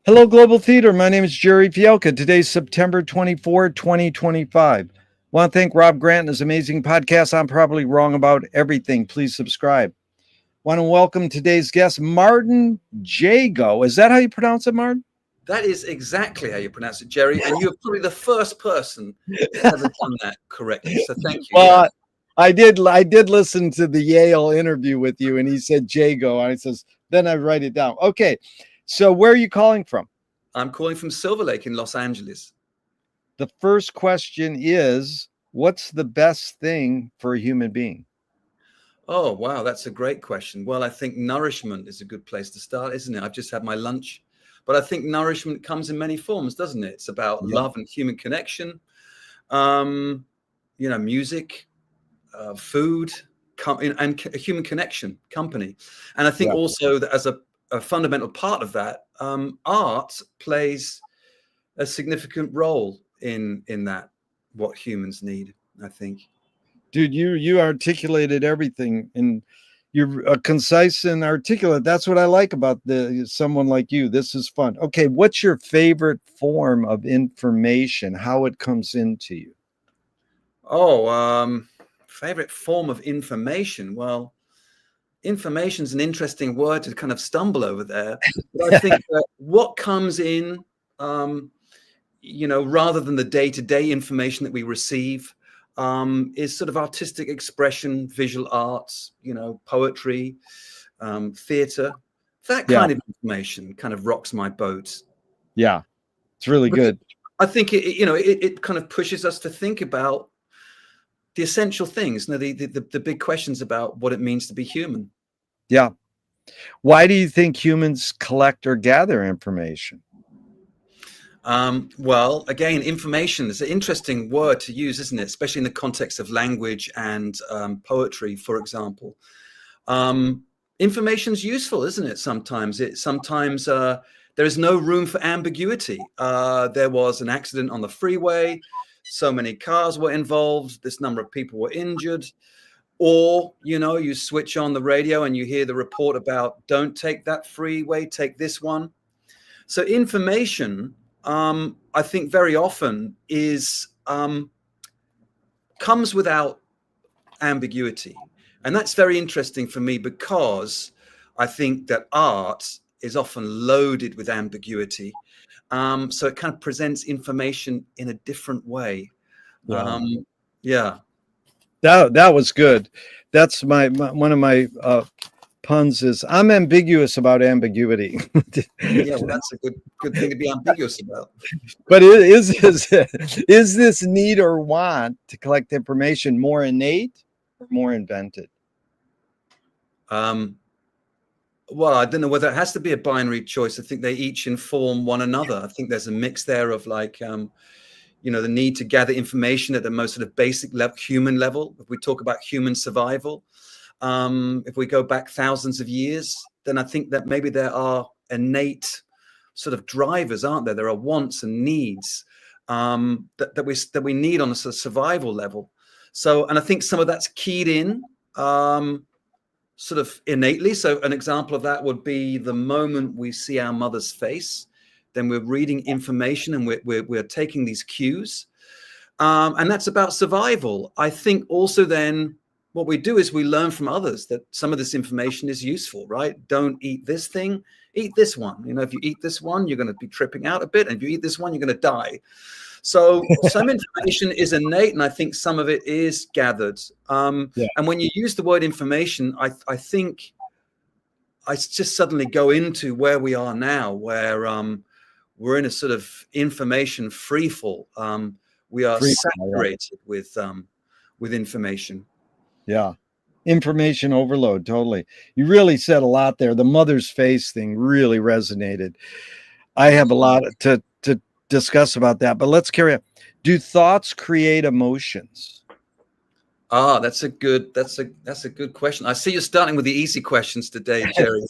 Hello, Global Theater. My name is Gerry Fialka. Today's September 24, 2025. Want to thank Rob Grant and his amazing podcast. I'm probably wrong about everything. Please subscribe. Want to welcome today's guest, Martin Jago. Is that how you pronounce it, Martin? That is exactly how you pronounce it, Gerry. And you're probably the first person that's ever done that correctly. So thank you. Well, yeah. I did listen to the Yale interview with you, and he said Jago. And I says, then I write it down. Okay. So where are you calling from? I'm calling from Silver Lake in Los Angeles. The first question is, what's the best thing for a human being? Oh, wow. That's a great question. Well, I think nourishment is a good place to start, isn't it? I've just had my lunch, but I think nourishment comes in many forms, doesn't it? It's about love and human connection, music, food, and human connection, company. And I think also that as a fundamental part of that, art plays a significant role in that, what humans need, I think. Dude, you articulated everything, and you're concise and articulate. That's what I like about someone like you. This is fun. Okay, what's your favorite form of information? How it comes into you? Oh, favorite form of information. Well, information is an interesting word to kind of stumble over there. But I think that what comes in, rather than the day-to-day information that we receive, is sort of artistic expression, visual arts, poetry, theater. That kind of information kind of rocks my boat. Yeah, it's really good. I think it kind of pushes us to think about the essential things, the big questions about what it means to be human. Yeah. Why do you think humans collect or gather information? Well, again, information is an interesting word to use, isn't it? Especially in the context of language and poetry, for example. Information's useful, isn't it? Sometimes there is no room for ambiguity. There was an accident on the freeway. So many cars were involved. This number of people were injured. Or, you switch on the radio and you hear the report about don't take that freeway, take this one. So information, I think very often comes without ambiguity. And that's very interesting for me because I think that art is often loaded with ambiguity. So it kind of presents information in a different way. Yeah. That was good. That's one of my puns is I'm ambiguous about ambiguity. Yeah, well, that's a good thing to be ambiguous about. But is this need or want to collect information more innate or more invented? Well, I don't know whether it has to be a binary choice. I think they each inform one another. I think there's a mix there of the need to gather information at the most sort of basic level, human level. If we talk about human survival, if we go back thousands of years, then I think that maybe there are innate sort of drivers, aren't there? There are wants and needs that we need on a sort of survival level. So, and I think some of that's keyed in sort of innately. So an example of that would be the moment we see our mother's face, then we're reading information and we're taking these cues. And that's about survival. I think also then what we do is we learn from others that some of this information is useful, right? Don't eat this thing, eat this one. If you eat this one, you're going to be tripping out a bit. And if you eat this one, you're going to die. So some information is innate, and I think some of it is gathered. And when you use the word information, I think I just suddenly go into where we are now, where we're in a sort of information freefall. We are saturated with information. Yeah. Information overload. Totally. You really said a lot there. The mother's face thing really resonated. I have a lot to discuss about that, but let's carry on. Do thoughts create emotions? That's a good question. I see you're starting with the easy questions today, Gerry.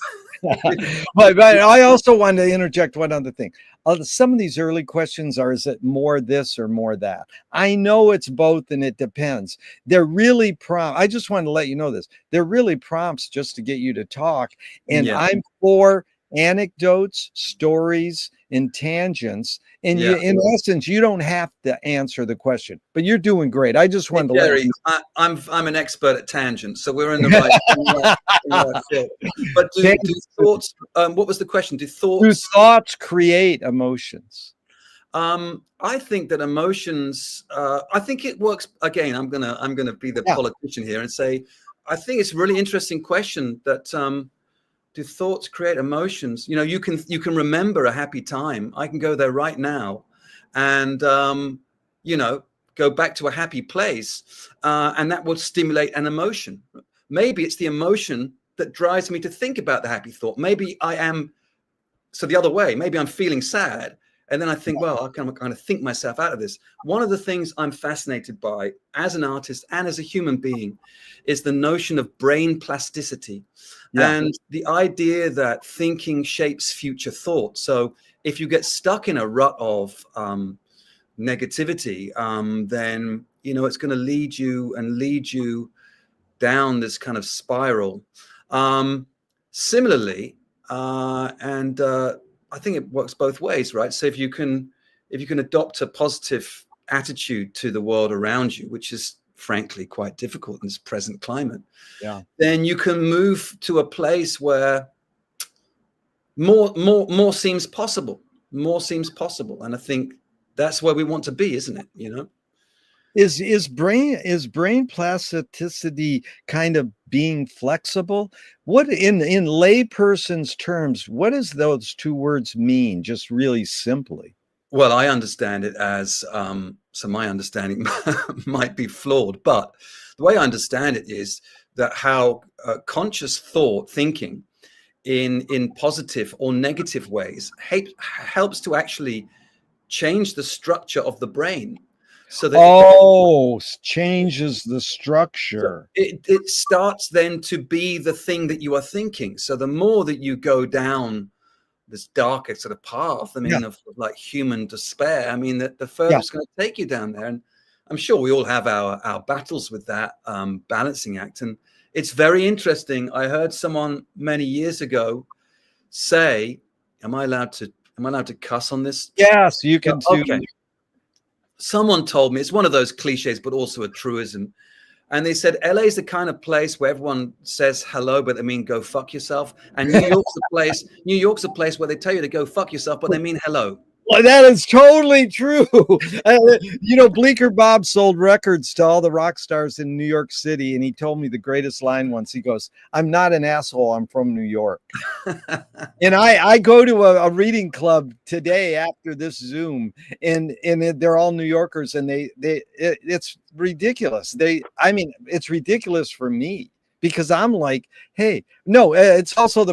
but I also wanted to interject one other thing. Some of these early questions are, is it more this or more that? I know it's both and it depends. They're really prompt. I just wanted to let you know this. They're really prompts just to get you to talk. And I'm for anecdotes, stories, in tangents. And Yeah. in essence, you don't have to answer the question, but you're doing great. I just wanted to let Gerry, you. I'm an expert at tangents, so we're in the right field. But do thoughts? What was the question? Do Do thoughts? thoughts create emotions? I think that emotions. I think it works. Again, I'm gonna be the politician here and say, I think it's a really interesting question. That do thoughts create emotions? You know, you can remember a happy time. I can go there right now, and you know, go back to a happy place, and that will stimulate an emotion. Maybe it's the emotion that drives me to think about the happy thought. Maybe I am. So the other way, maybe I'm feeling sad. And then I think, well, I can kind of think myself out of this. One of the things I'm fascinated by as an artist and as a human being is the notion of brain plasticity and the idea that thinking shapes future thought. So if you get stuck in a rut of negativity, then, you know, it's going to lead you down this kind of spiral. Similarly, I think it works both ways, right? So if you can adopt a positive attitude to the world around you, which is frankly quite difficult in this present climate, then you can move to a place where more seems possible. More seems possible, and I think that's where we want to be, isn't it? You know. Is brain plasticity kind of being flexible? What in layperson's terms, what does those two words mean, just really simply? Well, I understand it as so my understanding might be flawed, but the way I understand it is that how conscious thinking in positive or negative ways helps to actually change the structure of the brain. So that changes the structure. It starts then to be the thing that you are thinking. So the more that you go down this darker sort of path, I mean, of like human despair, I mean, the further it's going to take you down there. And I'm sure we all have our battles with that balancing act. And it's very interesting. I heard someone many years ago say, am I allowed to cuss on this? Yes, you can too. Okay. Someone told me, it's one of those cliches, but also a truism. And they said, LA is the kind of place where everyone says hello, but they mean go fuck yourself. And New York's a place where they tell you to go fuck yourself, but they mean hello. Well, that is totally true. You know, Bleecker Bob sold records to all the rock stars in New York City. And he told me the greatest line once. He goes, I'm not an asshole. I'm from New York. And I go to a reading club today after this Zoom, and they're all New Yorkers, and it's ridiculous. I mean, it's ridiculous for me. Because I'm like, hey, no, it's also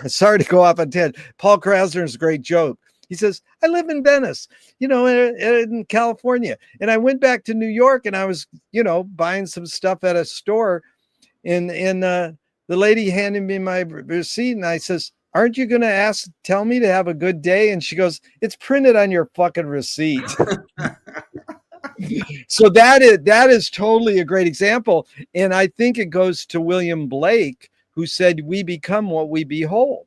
sorry to go off on tangent. Paul Krasner's great joke. He says, I live in Venice, you know, in California. And I went back to New York and I was, you know, buying some stuff at a store. And the lady handed me my receipt. And I says, aren't you going to tell me to have a good day? And she goes, it's printed on your fucking receipt. So that is totally a great example. And I think it goes to William Blake, who said, we become what we behold.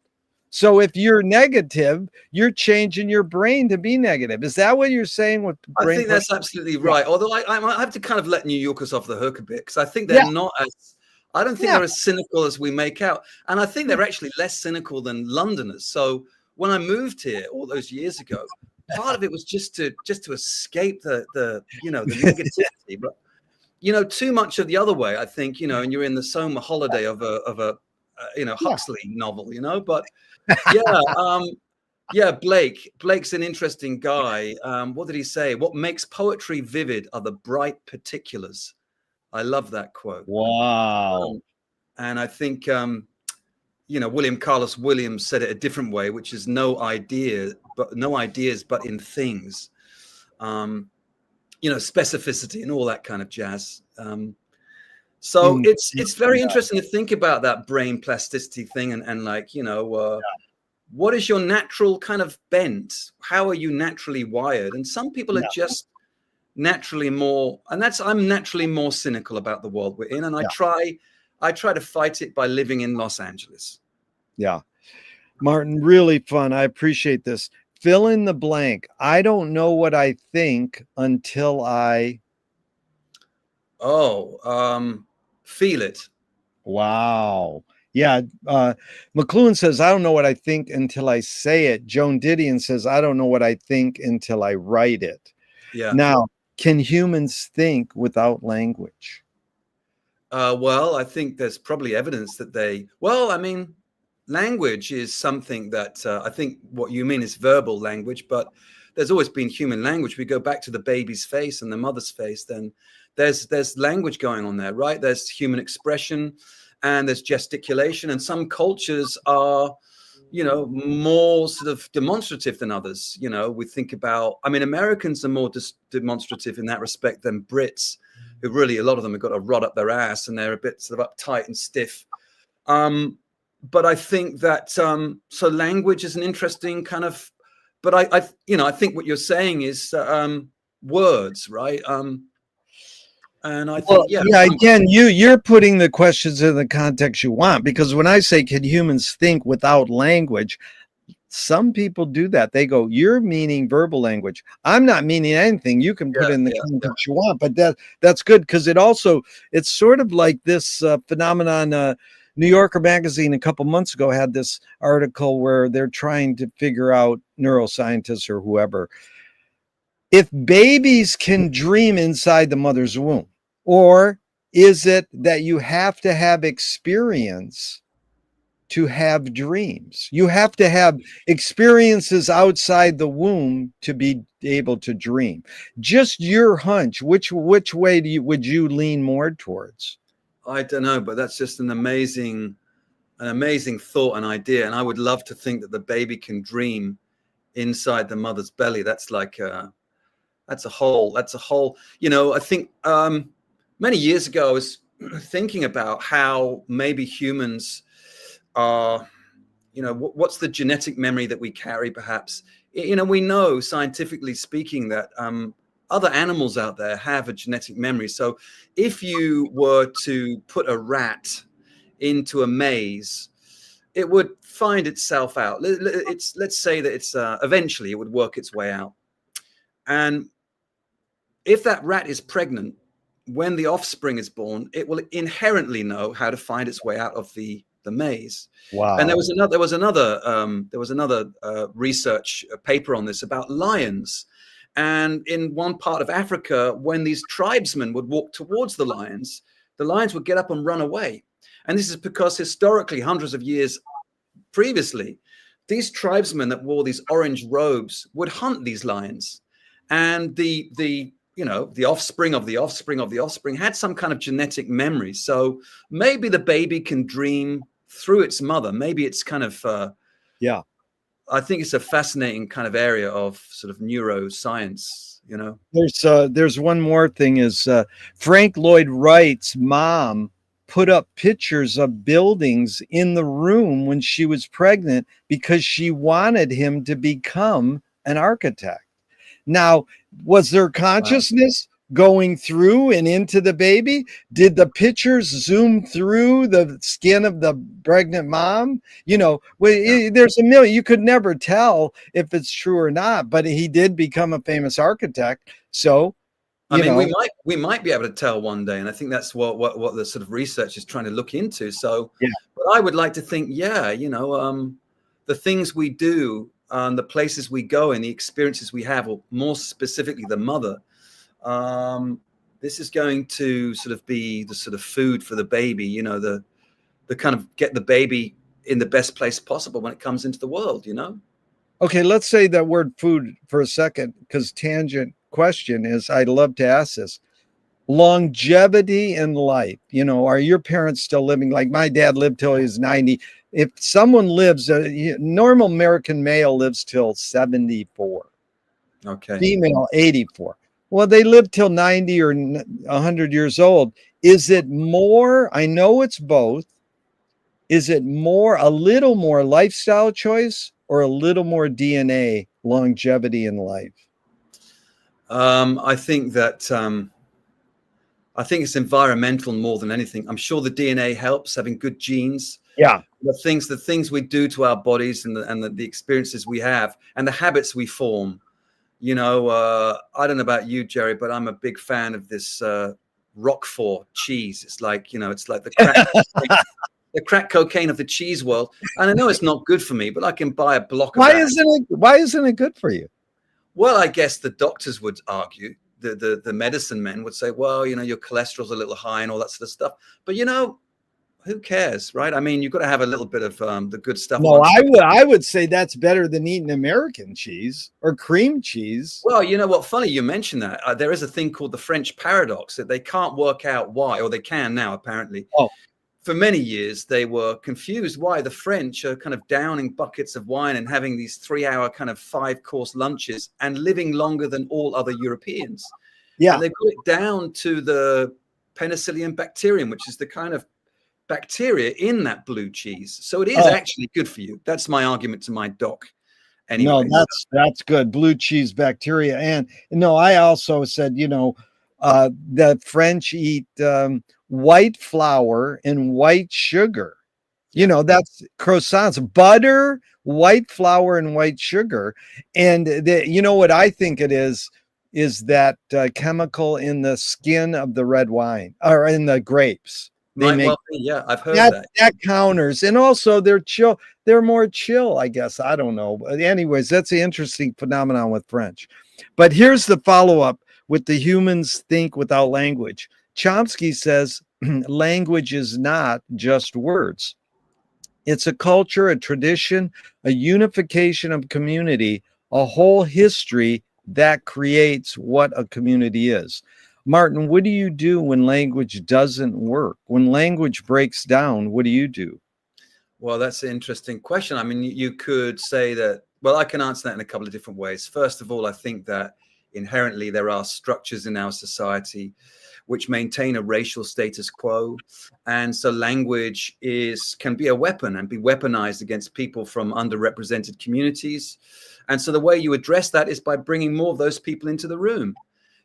So if you're negative, you're changing your brain to be negative. Is that what you're saying with brain? I think that's absolutely right. Although I might have to kind of let New Yorkers off the hook a bit, because I think they're not as, I don't think they're as cynical as we make out. And I think they're actually less cynical than Londoners. So when I moved here all those years ago, part of it was just to escape the you know, the negativity. But, you know, too much of the other way, I think, you know, and you're in the summer holiday of a you know, Huxley novel, you know, but Blake's an interesting guy. What did he say? What makes poetry vivid are the bright particulars. I love that quote. Wow. And I think, you know, William Carlos Williams said it a different way, which is no ideas, but in things. You know, specificity and all that kind of jazz. So it's very interesting to think about that brain plasticity thing and like, you know, what is your natural kind of bent? How are you naturally wired? And some people are just naturally more, and I'm naturally more cynical about the world we're in. And I try to fight it by living in Los Angeles. Yeah. Martin, really fun. I appreciate this. fill in the blank. I don't know what I think until I. Feel it. Wow. Yeah. McLuhan says, I don't know what I think until I say it. Joan Didion says, I don't know what I think until I write it. Yeah. Now, can humans think without language? Well, I think there's probably evidence that I mean, language is something that I think what you mean is verbal language, but there's always been human language. We go back to the baby's face and the mother's face, then there's language going on there, right? There's human expression and there's gesticulation, and some cultures are, more sort of demonstrative than others. We think about, I mean, Americans are more demonstrative in that respect than Brits, who really, a lot of them have got a rod up their ass and they're a bit sort of uptight and stiff. But I think that so language is an interesting kind of, but I think what you're saying is words, right? And I think, yeah, again, you're putting the questions in the context you want, because when I say, can humans think without language, some people do that. They go, you're meaning verbal language. I'm not meaning anything. You can put in the context you want, but that's good, because it's sort of like this phenomenon. New Yorker magazine a couple months ago had this article where they're trying to figure out, neuroscientists or whoever, if babies can dream inside the mother's womb, or is it that you have to have experience to have dreams? You have to have experiences outside the womb to be able to dream. Just your hunch, which way would you lean more towards? I don't know, but that's just an amazing thought and idea. And I would love to think that the baby can dream inside the mother's belly. That's like that's a whole, I think many years ago I was thinking about how maybe humans are, what's the genetic memory that we carry, perhaps. We know, scientifically speaking, that other animals out there have a genetic memory. So if you were to put a rat into a maze, it would find itself out. Let's say that it's eventually it would work its way out. And if that rat is pregnant, when the offspring is born, it will inherently know how to find its way out of the maze. Wow. And there was another research paper on this about lions. And in one part of Africa, when these tribesmen would walk towards the lions would get up and run away. And this is because historically, hundreds of years previously, these tribesmen that wore these orange robes would hunt these lions. And the offspring of the offspring of the offspring had some kind of genetic memory. So maybe the baby can dream through its mother. Maybe it's kind of, I think it's a fascinating kind of area of sort of neuroscience, There's one more thing is Frank Lloyd Wright's mom put up pictures of buildings in the room when she was pregnant because she wanted him to become an architect. Now, was there consciousness going through and into the baby? Did the pictures zoom through the skin of the pregnant mom? There's a million. You could never tell if it's true or not, but he did become a famous architect. So, we might be able to tell one day, and I think that's what the sort of research is trying to look into. So, but I would like to think, the things we do, the places we go, and the experiences we have, or more specifically, the mother. This is going to sort of be the sort of food for the baby, the kind of get the baby in the best place possible when it comes into the world, Okay, let's say that word food for a second, because tangent question is, I'd love to ask this. Longevity in life, are your parents still living? Like my dad lived till he was 90. If someone lives, normal American male lives till 74. Okay. Female, 84. Well, they live till 90 or 100 years old. Is it more? I know it's both. Is it a little more lifestyle choice or a little more DNA longevity in life? I think that I think it's environmental more than anything. I'm sure the DNA helps, having good genes. Yeah. The things we do to our bodies and the experiences we have and the habits we form. You know, I don't know about you, Gerry, but I'm a big fan of this Roquefort cheese. It's like, you know, it's like the crack cocaine of the cheese world. And I know it's not good for me, but I can buy a block of that. Why isn't it good for you? Well, I guess the doctors would argue, the medicine men would say, well, you know, your cholesterol's a little high and all that sort of stuff. But, you know, who cares, right? I mean, you've got to have a little bit of the good stuff. No, I would say that's better than eating American cheese or cream cheese. Well, you know what? Funny you mentioned that. There is a thing called the French paradox that they can't work out why, or they can now, apparently. Oh. For many years, they were confused why the French are kind of downing buckets of wine and having these 3-hour kind of 5-course lunches and living longer than all other Europeans. Yeah. And they put it down to the penicillium bacterium, which is the kind of bacteria in that blue cheese. So it is actually good for you. That's my argument to my doc. Anyway, no, that's good. Blue cheese bacteria. And no, I also said, you know, the French eat white flour and white sugar. You know, that's croissants, butter, white flour, and white sugar. And you know what I think it is that chemical in the skin of the red wine or in the grapes. Yeah, I've heard that. That counters. And also they're chill. They're more chill, I guess. I don't know. But anyways, that's an interesting phenomenon with French. But here's the follow-up with the humans think without language. Chomsky says language is not just words. It's a culture, a tradition, a unification of community, a whole history that creates what a community is. Martin, what do you do when language doesn't work? When language breaks down, what do you do? Well, that's an interesting question. I mean, you could say that, well, I can answer that in a couple of different ways. First of all, I think that inherently there are structures in our society which maintain a racial status quo. And so language can be a weapon and be weaponized against people from underrepresented communities. And so the way you address that is by bringing more of those people into the room.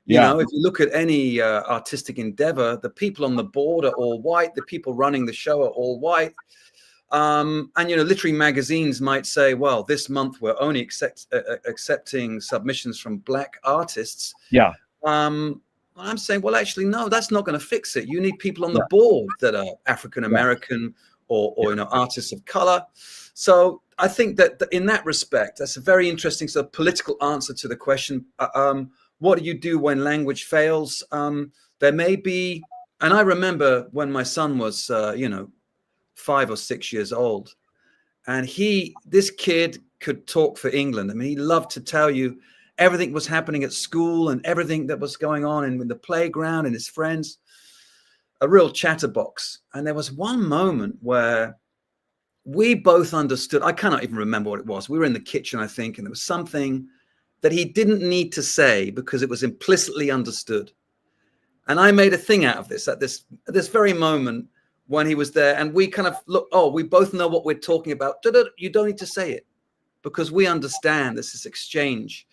You know, if you look at any artistic endeavor, the people on the board are all white. The people running the show are all white. And, you know, literary magazines might say, well, this month we're only accepting submissions from Black artists. Yeah. I'm saying, well, actually, no, that's not going to fix it. You need people on the board that are African-American or you know, artists of color. So I think that in that respect, that's a very interesting sort of political answer to the question. What do you do when language fails? There may be, and I remember when my son was, you know, 5 or 6 years old, and this kid could talk for England. I mean, he loved to tell you everything was happening at school and everything that was going on in the playground and his friends, a real chatterbox. And there was one moment where we both understood. I cannot even remember what it was. We were in the kitchen, I think, and there was something that he didn't need to say because it was implicitly understood. And I made a thing out of this at this very moment when he was there, and we kind of look, oh, we both know what we're talking about. You don't need to say it because we understand this exchange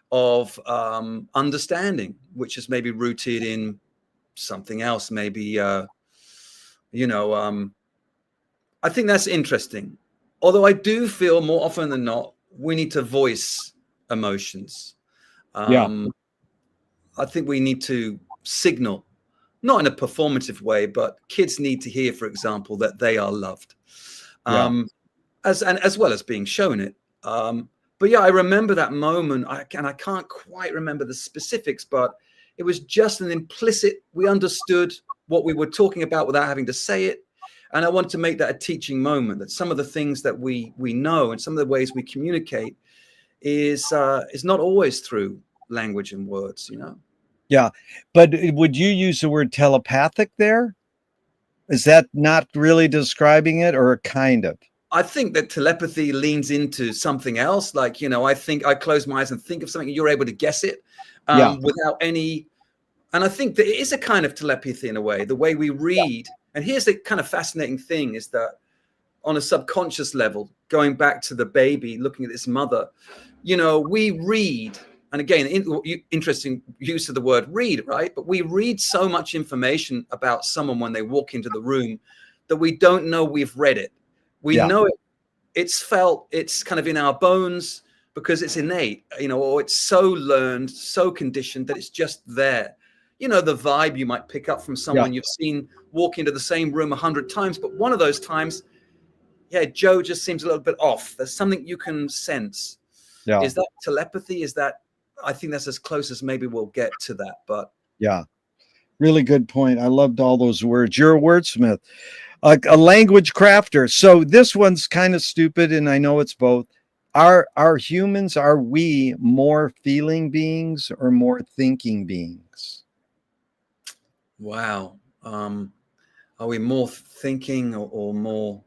of understanding, which is maybe rooted in something else, maybe, you know, I think that's interesting. Although I do feel more often than not, we need to voice emotions. I think we need to signal, not in a performative way, but kids need to hear, for example, that they are loved, as well as being shown it. But yeah, I remember that moment, and I can't quite remember the specifics, but it was just an implicit, we understood what we were talking about without having to say it. And I wanted to make that a teaching moment, that some of the things that we know and some of the ways we communicate is not always through language and words, you know? Yeah. But would you use the word telepathic there? Is that not really describing it, or kind of? I think that telepathy leans into something else. Like, you know, I think I close my eyes and think of something and you're able to guess it without any. And I think that it is a kind of telepathy in a way, the way we read. And here's the kind of fascinating thing is that on a subconscious level, going back to the baby, looking at this mother, you know, we read and again, interesting use of the word read, right? But we read so much information about someone when they walk into the room that we don't know we've read it. We know it. It's felt. It's kind of in our bones because it's innate, or it's so learned, so conditioned that it's just there. The vibe you might pick up from someone you've seen walk into the same room 100 times, but one of those times, Joe just seems a little bit off. There's something you can sense. Yeah. Is that telepathy? Is that? I think that's as close as maybe we'll get to that. But yeah, really good point. I loved all those words. You're a wordsmith, a language crafter. So this one's kind of stupid, and I know it's both. Are humans, are we more feeling beings or more thinking beings? Wow. Are we more thinking or more?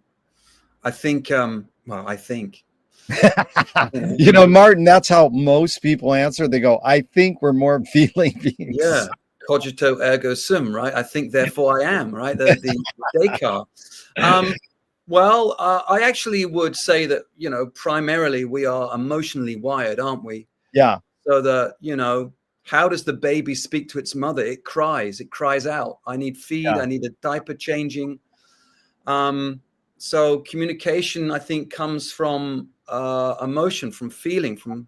I think, I think. Martin, that's how most people answer. They go, I think we're more feeling beings. Yeah. Cogito ergo sum, right? I think, therefore I am, right? The Descartes. Well, I actually would say that, primarily we are emotionally wired, aren't we? Yeah. So that, how does the baby speak to its mother? It cries out. I need feed. I need a diaper changing. So communication, I think, comes from emotion, from feeling, from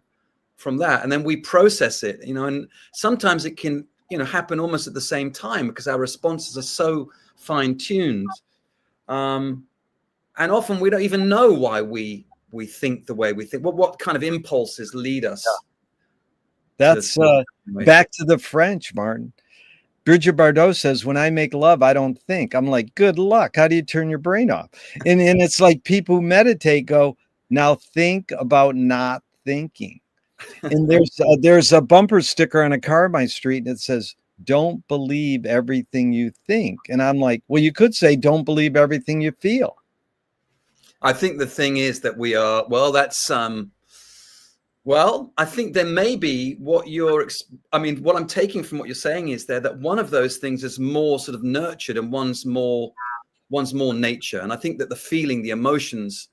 that. And then we process it, and sometimes it can, happen almost at the same time because our responses are so fine tuned. And often we don't even know why we think the way we think. Well, what kind of impulses lead us? That's back to the French, Martin. Bridget Bardot says, when I make love, I don't think. I'm like, good luck. How do you turn your brain off? And it's like people who meditate go, now think about not thinking. And there's a bumper sticker on a car in my street, and it says, don't believe everything you think. And I'm like, well, you could say, don't believe everything you feel. I think the thing is that we are, that's, I think there may be what I'm taking from what you're saying is that one of those things is more sort of nurtured and one's more nature. And I think that the feeling, the emotions,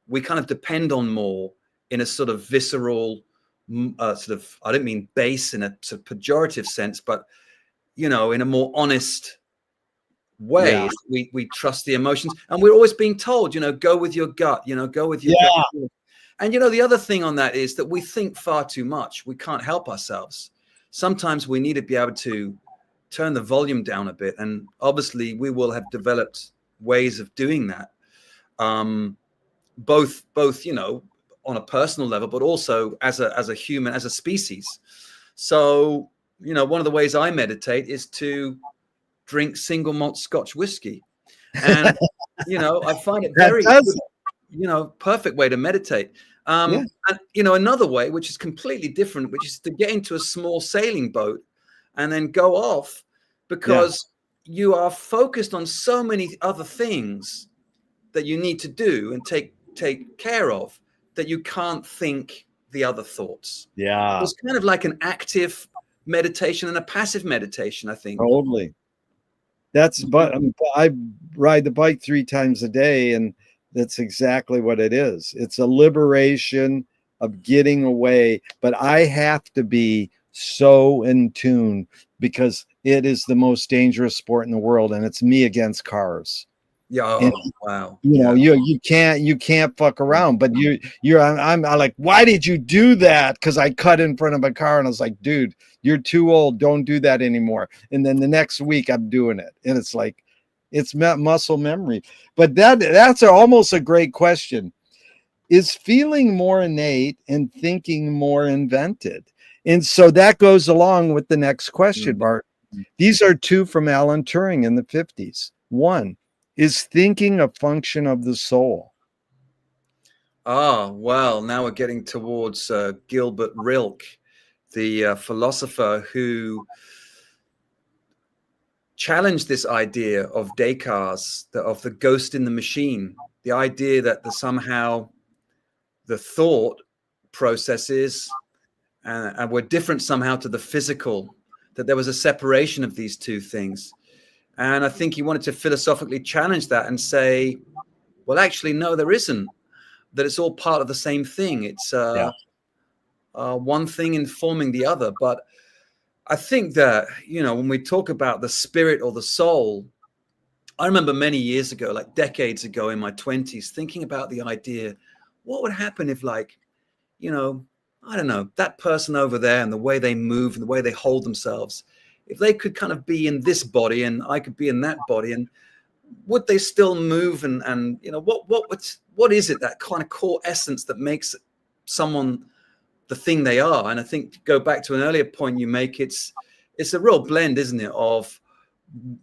we kind of depend on more in a sort of visceral, sort of, I don't mean base in a sort of pejorative sense, but, in a more honest way. Yeah. We trust the emotions, and we're always being told, go with your gut, go with your gut. And the other thing on that is that we think far too much. We can't help ourselves. Sometimes we need to be able to turn the volume down a bit, and obviously we will have developed ways of doing that, both on a personal level, but also as a human, as a species. So one of the ways I meditate is to drink single malt Scotch whiskey, and I find it very perfect way to meditate. And another way, which is completely different, which is to get into a small sailing boat and then go off, because you are focused on so many other things that you need to do and take care of, that you can't think the other thoughts. Yeah. It's kind of like an active meditation and a passive meditation, I think. Totally. But I ride the bike 3 times a day, and that's exactly what it is. It's a liberation of getting away, but I have to be so in tune because it is the most dangerous sport in the world, and it's me against cars. Yeah. And, wow. You can't fuck around, but I'm like, why did you do that? Because I cut in front of a car, and I was like, dude, you're too old. Don't do that anymore. And then the next week I'm doing it. And it's like, it's muscle memory. But that's almost a great question. Is feeling more innate and thinking more invented? And so that goes along with the next question, Bart. These are 2 from Alan Turing in the 50s. 1, is thinking a function of the soul? Oh, well, now we're getting towards Gilbert Rilke, the philosopher who challenged this idea of Descartes, of the ghost in the machine, the idea that somehow the thought processes and were different somehow to the physical, that there was a separation of these 2 things. And I think he wanted to philosophically challenge that and say, well, actually, no, there isn't, that it's all part of the same thing. It's one thing informing the other. But I think that, you know, when we talk about the spirit or the soul, I remember many years ago, like decades ago in my 20s, thinking about the idea, what would happen if, like, you know, I don't know, that person over there and the way they move and the way they hold themselves, if they could kind of be in this body and I could be in that body, and would they still move? And you know, what is it, that kind of core essence that makes someone the thing they are? And I think, to go back to an earlier point you make, it's a real blend, isn't it, of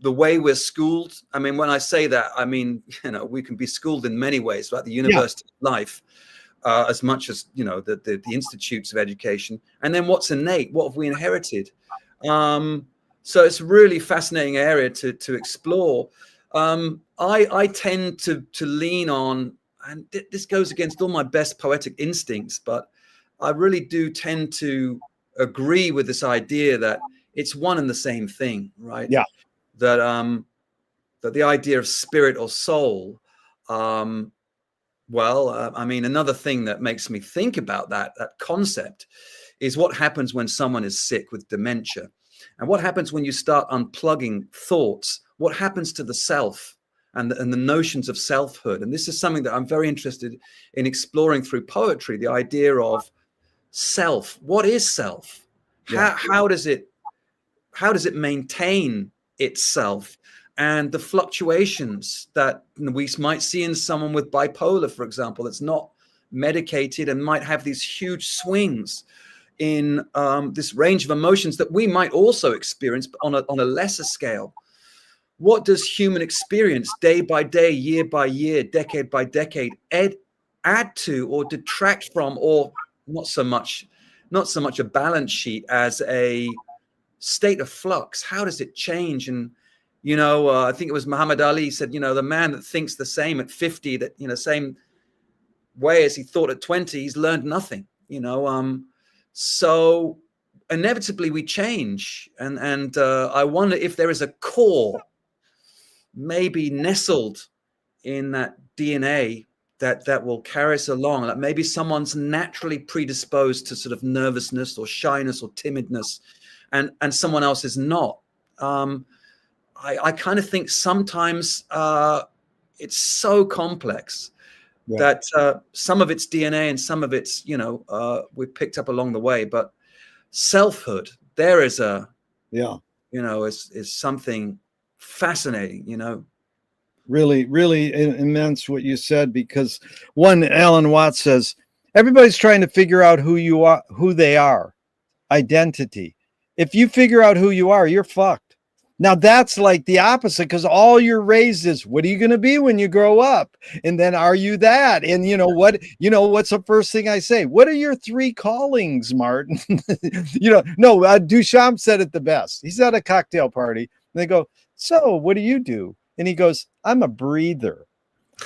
the way we're schooled. I mean, when I say that, I mean, you know, we can be schooled in many ways, like the university life, as much as, you know, the institutes of education, and then what's innate, what have we inherited. So it's a really fascinating area to explore. I tend to lean on, and this goes against all my best poetic instincts, but I really do tend to agree with this idea that it's one and the same thing, right? Yeah. That that the idea of spirit or soul, I mean, another thing that makes me think about that concept is what happens when someone is sick with dementia, and what happens when you start unplugging thoughts. What happens to the self and the notions of selfhood? And this is something that I'm very interested in exploring through poetry, the idea of self. What is self? How does it maintain itself? And the fluctuations that we might see in someone with bipolar, for example, that's not medicated and might have these huge swings in this range of emotions that we might also experience, but on a lesser scale. What does human experience, day by day, year by year, decade by decade, add to or detract from, or not so much a balance sheet as a state of flux? How does it change? And, you know, I think it was Muhammad Ali said, you know, the man that thinks the same at 50, that, you know, same way as he thought at 20, he's learned nothing, you know. So inevitably we change. And I wonder if there is a core maybe nestled in that DNA that will carry us along. Like maybe someone's naturally predisposed to sort of nervousness or shyness or timidness, and someone else is not. I kind of think sometimes it's so complex that some of it's DNA and some of it's, you know, we picked up along the way. But selfhood, there is you know, is something fascinating, you know. Really, really immense what you said, because one, Alan Watts says, everybody's trying to figure out who you are, who they are, identity. If you figure out who you are, you're fucked. Now that's like the opposite, because all you're raised is, what are you going to be when you grow up? And then, are you that? And you know what, what's the first thing I say? What are your three callings, Martin? You know, no, Duchamp said it the best. He's at a cocktail party and they go, so what do you do? And he goes, I'm a breather.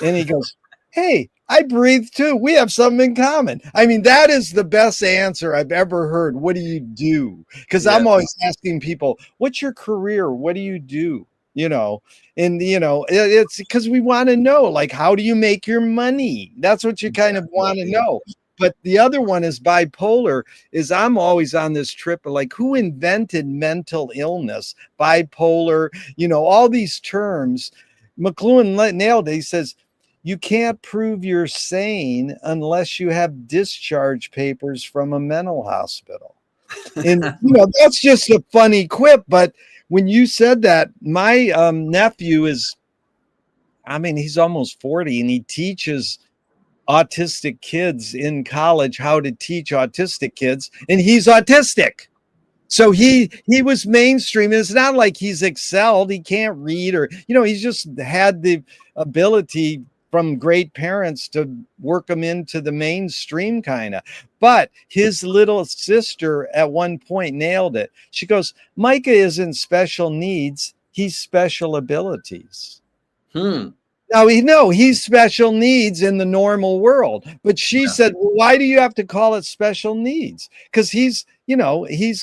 And he goes, hey, I breathe too. We have something in common. I mean, that is the best answer I've ever heard. What do you do? Because I'm always asking people, what's your career? What do you do? You know, and, you know, it's because we want to know, like, how do you make your money? That's what you kind of want to know. But the other one is bipolar, is I'm always on this trip of like, who invented mental illness, bipolar, you know, all these terms. McLuhan nailed it. He says, you can't prove you're sane unless you have discharge papers from a mental hospital. And, you know, that's just a funny quip. But when you said that, my nephew is, I mean, he's almost 40 and he teaches autistic kids in college how to teach autistic kids, and he's autistic. So he was mainstream. It's not like he's excelled. He can't read, or, you know, he's just had the ability from great parents to work him into the mainstream kind of. But his little sister at one point nailed it. She goes, Micah isn't special needs, he's special abilities. Now, he's special needs in the normal world. But she said, well, why do you have to call it special needs? Because he's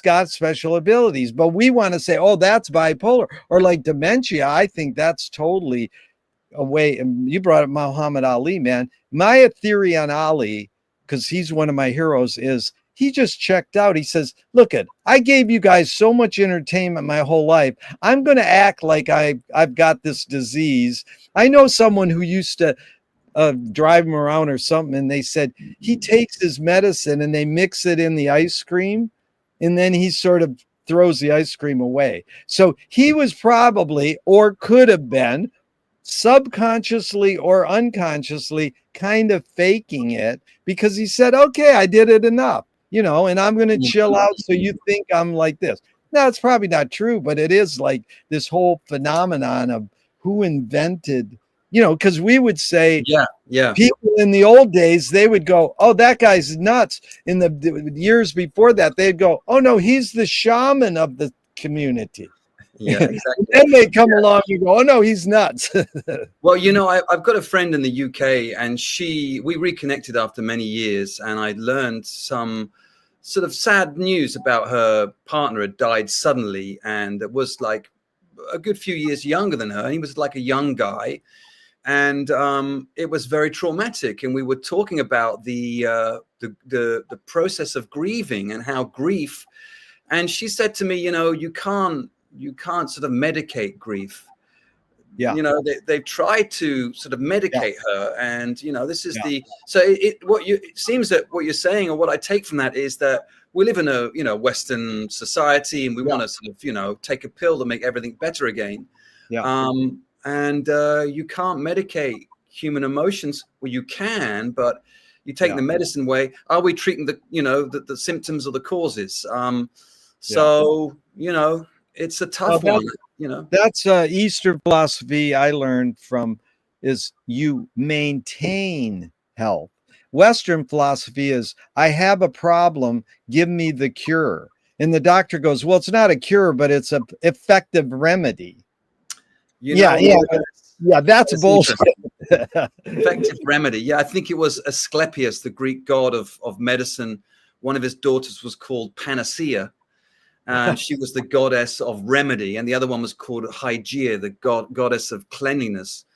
got special abilities. But we want to say, oh, that's bipolar, or like dementia. I think that's totally a way. And you brought up Muhammad Ali, man. My theory on Ali, because he's one of my heroes, is he just checked out. He says, look I gave you guys so much entertainment my whole life. I'm going to act like I've got this disease. I know someone who used to drive him around or something, and they said he takes his medicine and they mix it in the ice cream, and then he sort of throws the ice cream away. So he was probably, or could have been, subconsciously or unconsciously kind of faking it, because he said, okay, I did it enough, and I'm going to chill out. So you think I'm like this. Now, it's probably not true, but it is like this whole phenomenon of who invented, because we would say, people in the old days, they would go, oh, that guy's nuts. In the years before that, they'd go, oh, no, he's the shaman of the community. Yeah, exactly. Then they come along, you go, oh, no, he's nuts. Well, I've got a friend in the UK, and we reconnected after many years, and I learned some sort of sad news about her partner had died suddenly, and it was like a good few years younger than her. And he was like a young guy, and it was very traumatic. And we were talking about the process of grieving and how grief. And she said to me, you can't sort of medicate grief. Yeah. They've tried to sort of medicate her, and this is it seems that what you're saying, or what I take from that, is that we live in a Western society, and we want to sort of take a pill to make everything better again. And you can't medicate human emotions. Well, you can, but you take the medicine way. Are we treating the symptoms or the causes? It's a tough one. That's Eastern philosophy I learned from, is you maintain health. Western philosophy is, I have a problem, give me the cure. And the doctor goes, well, it's not a cure, but it's an effective remedy. That's bullshit. Effective remedy. Yeah, I think it was Asclepius, the Greek god of medicine. One of his daughters was called Panacea, and she was the goddess of remedy. And the other one was called Hygeia, the goddess of cleanliness.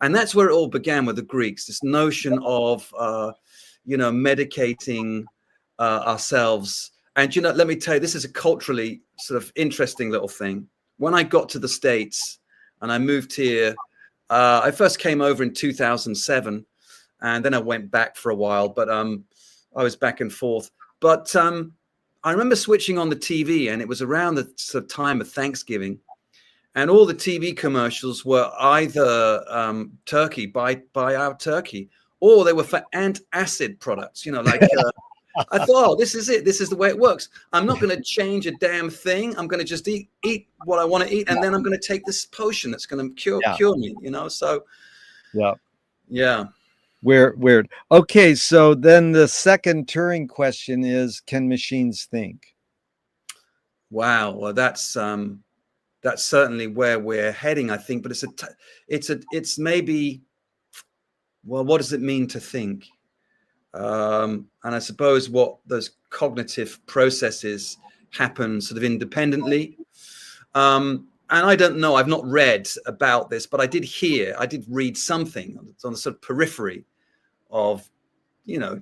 And that's where it all began with the Greeks, this notion of, medicating ourselves. And, let me tell you, this is a culturally sort of interesting little thing. When I got to the States and I moved here, I first came over in 2007, and then I went back for a while, but I was back and forth. But I remember switching on the TV, and it was around the sort of time of Thanksgiving, and all the TV commercials were either turkey, buy our turkey, or they were for antacid products. I thought, oh, this is it. This is the way it works. I'm not going to change a damn thing. I'm going to just eat what I want to eat, and then I'm going to take this potion that's going to cure me. So yeah. Weird. Okay, so then the second Turing question is, can machines think? Wow. Well, that's certainly where we're heading, I think. But it's maybe, well, what does it mean to think? And I suppose what those cognitive processes happen sort of independently. And I don't know, I've not read about this, but I did read something on the sort of periphery of,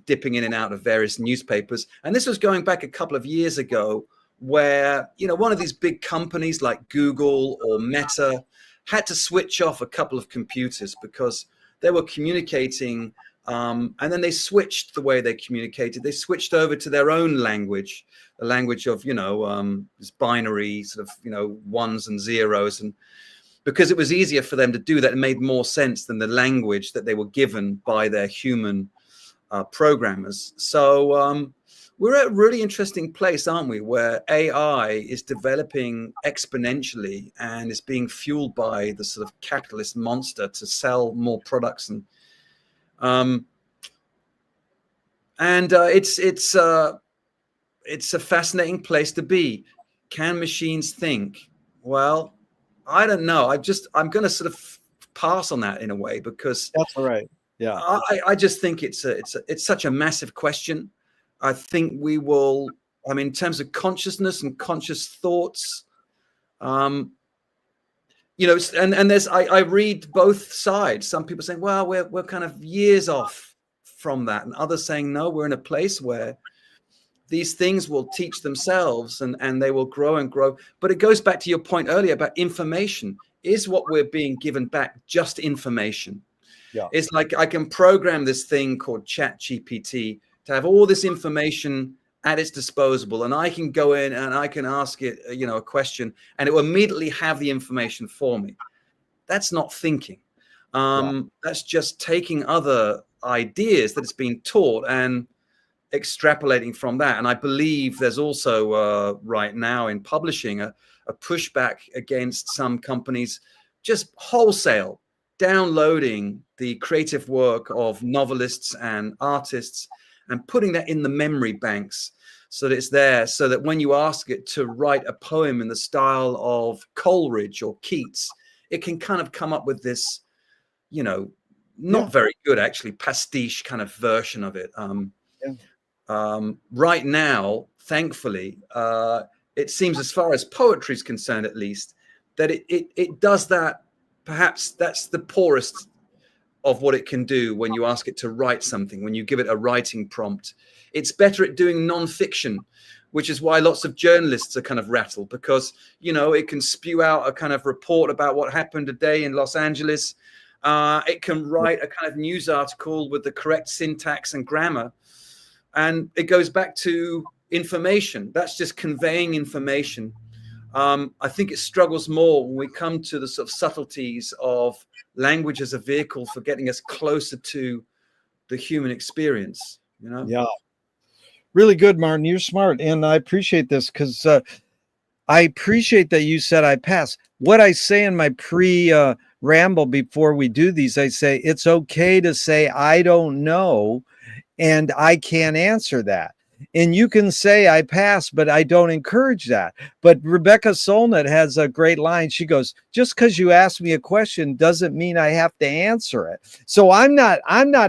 dipping in and out of various newspapers. And this was going back a couple of years ago, where, one of these big companies like Google or Meta had to switch off a couple of computers because they were communicating. And then they switched the way they communicated. They switched over to their own language, the language of, this binary sort of, ones and zeros. And because it was easier for them to do that, it made more sense than the language that they were given by their human programmers. So we're at a really interesting place, aren't we, where AI is developing exponentially and is being fueled by the sort of capitalist monster to sell more products. And it's a fascinating place to be. Can machines think? Well, I don't know. I'm going to sort of pass on that in a way, because that's all right. Yeah, I just think it's such a massive question. I think we will. I mean, in terms of consciousness and conscious thoughts, and there's I read both sides. Some people saying, well, we're kind of years off from that, and others saying, no, we're in a place where these things will teach themselves, and they will grow and grow. But it goes back to your point earlier about information. Is what we're being given back just information? Yeah. It's like I can program this thing called ChatGPT to have all this information at its disposal, and I can go in and I can ask it, a question, and it will immediately have the information for me. That's not thinking. That's just taking other ideas that it's been taught and extrapolating from that. And I believe there's also right now in publishing a pushback against some companies just wholesale downloading the creative work of novelists and artists and putting that in the memory banks so that it's there, so that when you ask it to write a poem in the style of Coleridge or Keats, it can kind of come up with this, not very good, actually, pastiche kind of version of it. Right now, thankfully, it seems, as far as poetry is concerned, at least, that it does that. Perhaps that's the poorest of what it can do when you ask it to write something, when you give it a writing prompt. It's better at doing nonfiction, which is why lots of journalists are kind of rattled, because, it can spew out a kind of report about what happened today in Los Angeles. It can write a kind of news article with the correct syntax and grammar. And it goes back to information. That's just conveying information. I think it struggles more when we come to the sort of subtleties of language as a vehicle for getting us closer to the human experience, Yeah. Really good, Martin. You're smart. And I appreciate this because I appreciate that you said I pass. What I say in my ramble before we do these, I say it's okay to say, I don't know, and I can't answer that. And you can say I pass, but I don't encourage that. But Rebecca Solnit has a great line. She goes, just because you ask me a question doesn't mean I have to answer it. So I'm not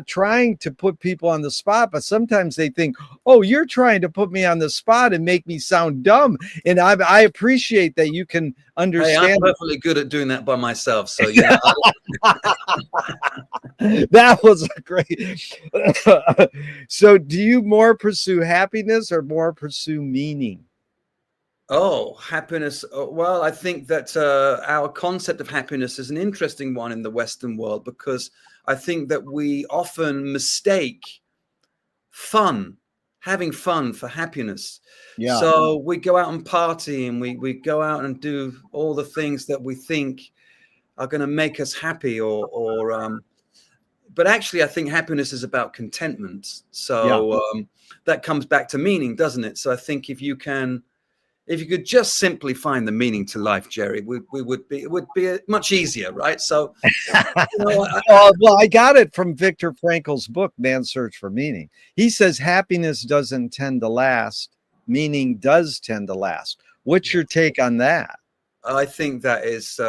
trying to put people on the spot, but sometimes they think, oh, you're trying to put me on the spot and make me sound dumb. And I appreciate that you can understand. Hey, I'm perfectly good at doing that by myself. So, That was a great. So do you more pursue happiness or more pursue meaning? Oh, happiness. Well, I think that our concept of happiness is an interesting one in the Western world, because I think that we often mistake having fun for happiness. Yeah. So we go out and party, and we go out and do all the things that we think are going to make us happy, but actually I think happiness is about contentment. So that comes back to meaning, doesn't it? So I think if you could just simply find the meaning to life, Gerry, it would be much easier, right? So, well, I got it from Viktor Frankl's book, Man's Search for Meaning. He says happiness doesn't tend to last, meaning does tend to last. What's your take on that? I think that is,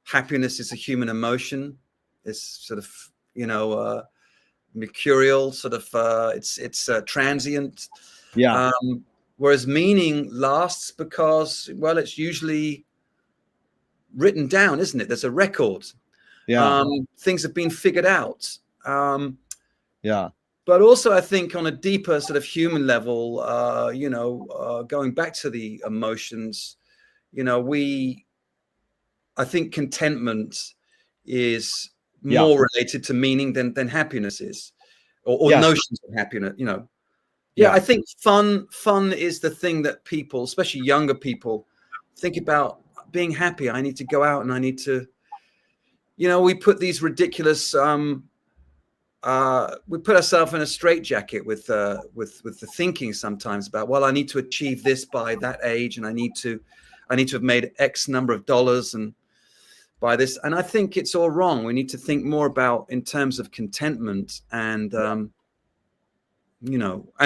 happiness is a human emotion. It's sort of, mercurial, sort of, it's transient. Yeah. Whereas meaning lasts because, well, it's usually written down, isn't it? There's a record. Yeah. Things have been figured out. Yeah. But also, I think on a deeper sort of human level, going back to the emotions, I think contentment is more related to meaning than happiness is, or notions of happiness, Yeah, I think fun is the thing that people, especially younger people, think about being happy. I need to go out and I need to, we put these ridiculous, we put ourselves in a straitjacket with the thinking sometimes about, well, I need to achieve this by that age, and I need to have made X number of dollars and by this. And I think it's all wrong. We need to think more about in terms of contentment and, and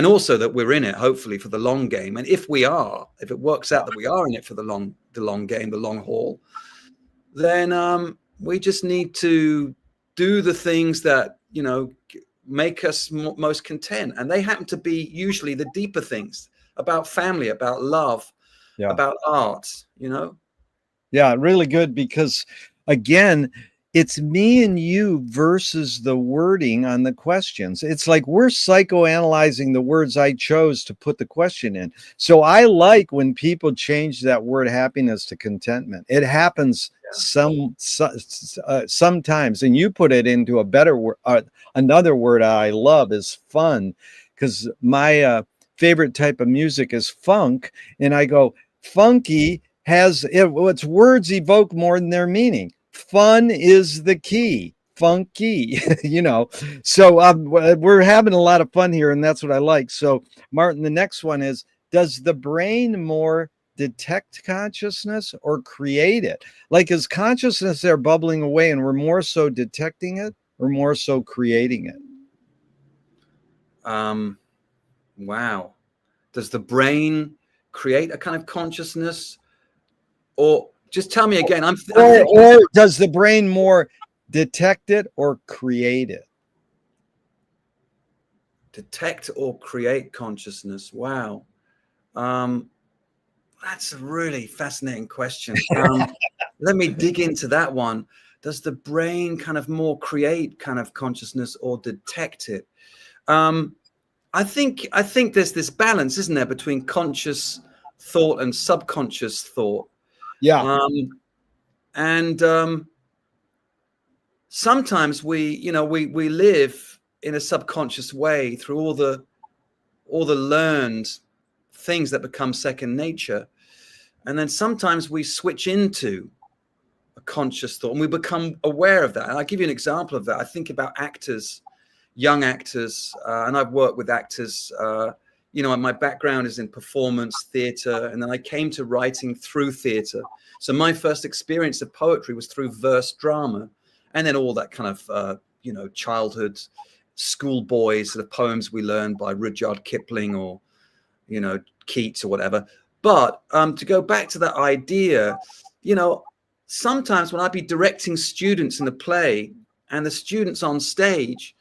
also that we're in it, hopefully, for the long game. And if it works out that we are in it for the long game, the long haul, then we just need to do the things that, make us most content. And they happen to be usually the deeper things about family, about love, about art, Yeah, really good, because again, it's me and you versus the wording on the questions. It's like we're psychoanalyzing the words I chose to put the question in. So I like when people change that word happiness to contentment. It happens sometimes, and you put it into a better word. Another word I love is fun, because my favorite type of music is funk, and I go funky has its words evoke more than their meaning. Fun is the key. Funky, So we're having a lot of fun here, and that's what I like. So, Martin, the next one is: does the brain more detect consciousness or create it? Like, is consciousness there bubbling away, and we're more so detecting it, or more so creating it? Wow. Does the brain create a kind of consciousness, or just tell me again? I'm thinking. Or does the brain more detect it or create it? Detect or create consciousness. Wow. That's a really fascinating question. Let me dig into that one. Does the brain kind of more create kind of consciousness or detect it? I think there's this balance, isn't there, between conscious thought and subconscious thought. Yeah. And sometimes we live in a subconscious way through all the learned things that become second nature, and then sometimes we switch into a conscious thought and we become aware of that. And I'll give you an example of that. I think about actors, young actors, and I've worked with actors. My background is in performance theater, and then I came to writing through theater. So my first experience of poetry was through verse drama, and then all that kind of childhood schoolboy sort of poems we learned by Rudyard Kipling or Keats or whatever. But to go back to that idea, sometimes when I'd be directing students in a play and the students on stage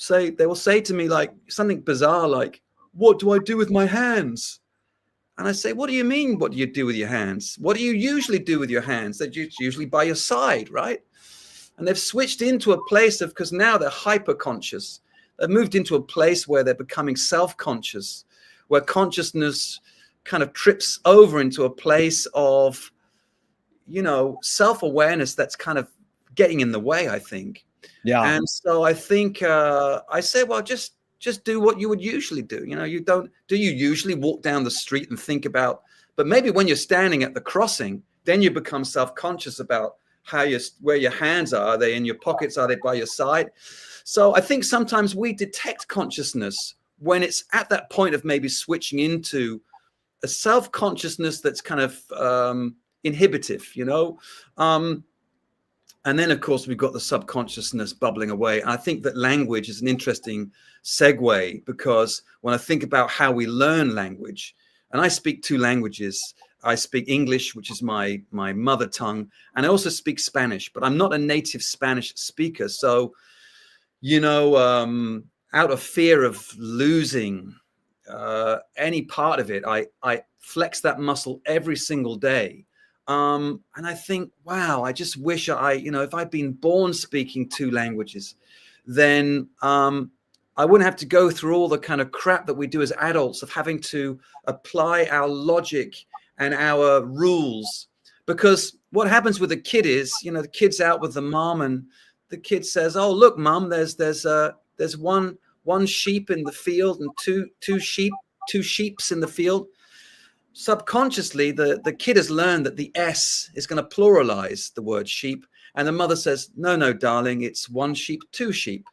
they will say to me like something bizarre, like, "What do I do with my hands?" And I say, "What do you mean? What do you do with your hands? What do you usually do with your hands? They're usually by your side, right?" And they've switched into a place of, because now they're hyper conscious. They've moved into a place where they're becoming self-conscious, where consciousness kind of trips over into a place of, self-awareness that's kind of getting in the way, I think. Yeah. And so I think I say, well, just do what you would usually do. Do you usually walk down the street and think about, but maybe when you're standing at the crossing, then you become self-conscious about where your hands are. Are they in your pockets? Are they by your side? So I think sometimes we detect consciousness when it's at that point of maybe switching into a self-consciousness that's kind of inhibitive, and then, of course, we've got the subconsciousness bubbling away. And I think that language is an interesting segue, because when I think about how we learn language, and I speak two languages. I speak English, which is my mother tongue, and I also speak Spanish, but I'm not a native Spanish speaker. So, out of fear of losing any part of it, I flex that muscle every single day. And I think, wow, I just wish if I'd been born speaking two languages, then I wouldn't have to go through all the kind of crap that we do as adults of having to apply our logic and our rules. Because what happens with a kid is, the kid's out with the mom, and the kid says, "Oh, look, mom, there's one sheep in the field and two sheeps in the field." Subconsciously, the kid has learned that the S is going to pluralize the word sheep. And the mother says, "No, darling, it's one sheep, two sheep."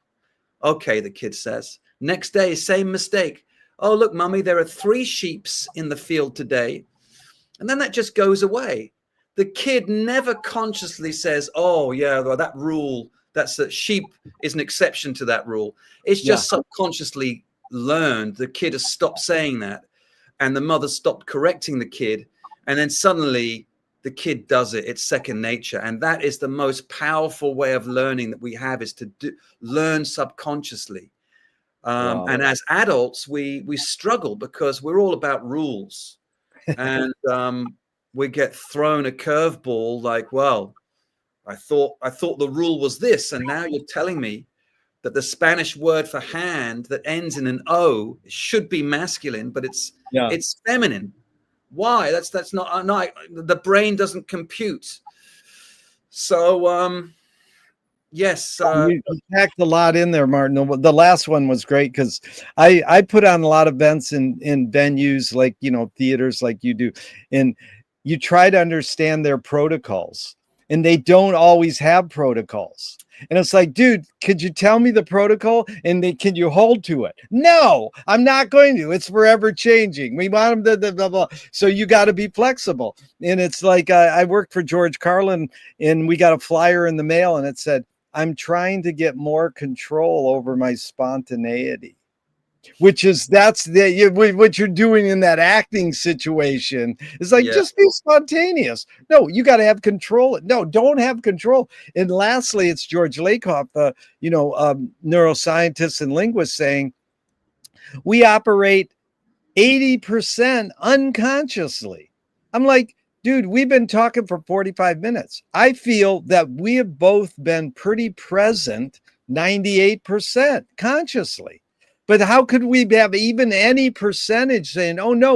"Okay," the kid says. Next day, same mistake. "Oh, look, mummy, there are three sheeps in the field today." And then that just goes away. The kid never consciously says, "Oh, yeah, well, that rule, that's a sheep is an exception to that rule." It's just subconsciously learned. The kid has stopped saying that. And the mother stopped correcting the kid. And then suddenly the kid does it. It's second nature. And that is the most powerful way of learning that we have, is to learn subconsciously. Wow. And as adults, we struggle because we're all about rules. And we get thrown a curveball like, well, I thought the rule was this, and now you're telling me that the Spanish word for hand that ends in an O should be masculine, but it's feminine. Why? That's not the brain doesn't compute. So yes, You packed a lot in there, Martin. The last one was great because I put on a lot of events in venues like, you know, theaters like you do, and you try to understand their protocols, and they don't always have protocols. And it's like, dude, could you tell me the protocol? And can you hold to it? No, I'm not going to. It's forever changing. We want them to blah, blah. So you got to be flexible. And it's like I worked for George Carlin, and we got a flyer in the mail, and it said, I'm trying to get more control over my spontaneity, which is what you're doing in that acting situation. It's like, just be spontaneous. No, you got to have control. No, don't have control. And lastly, it's George Lakoff, neuroscientist and linguist, saying we operate 80% unconsciously. I'm like, dude, we've been talking for 45 minutes. I feel that we have both been pretty present 98% consciously. But how could we have even any percentage saying, oh no,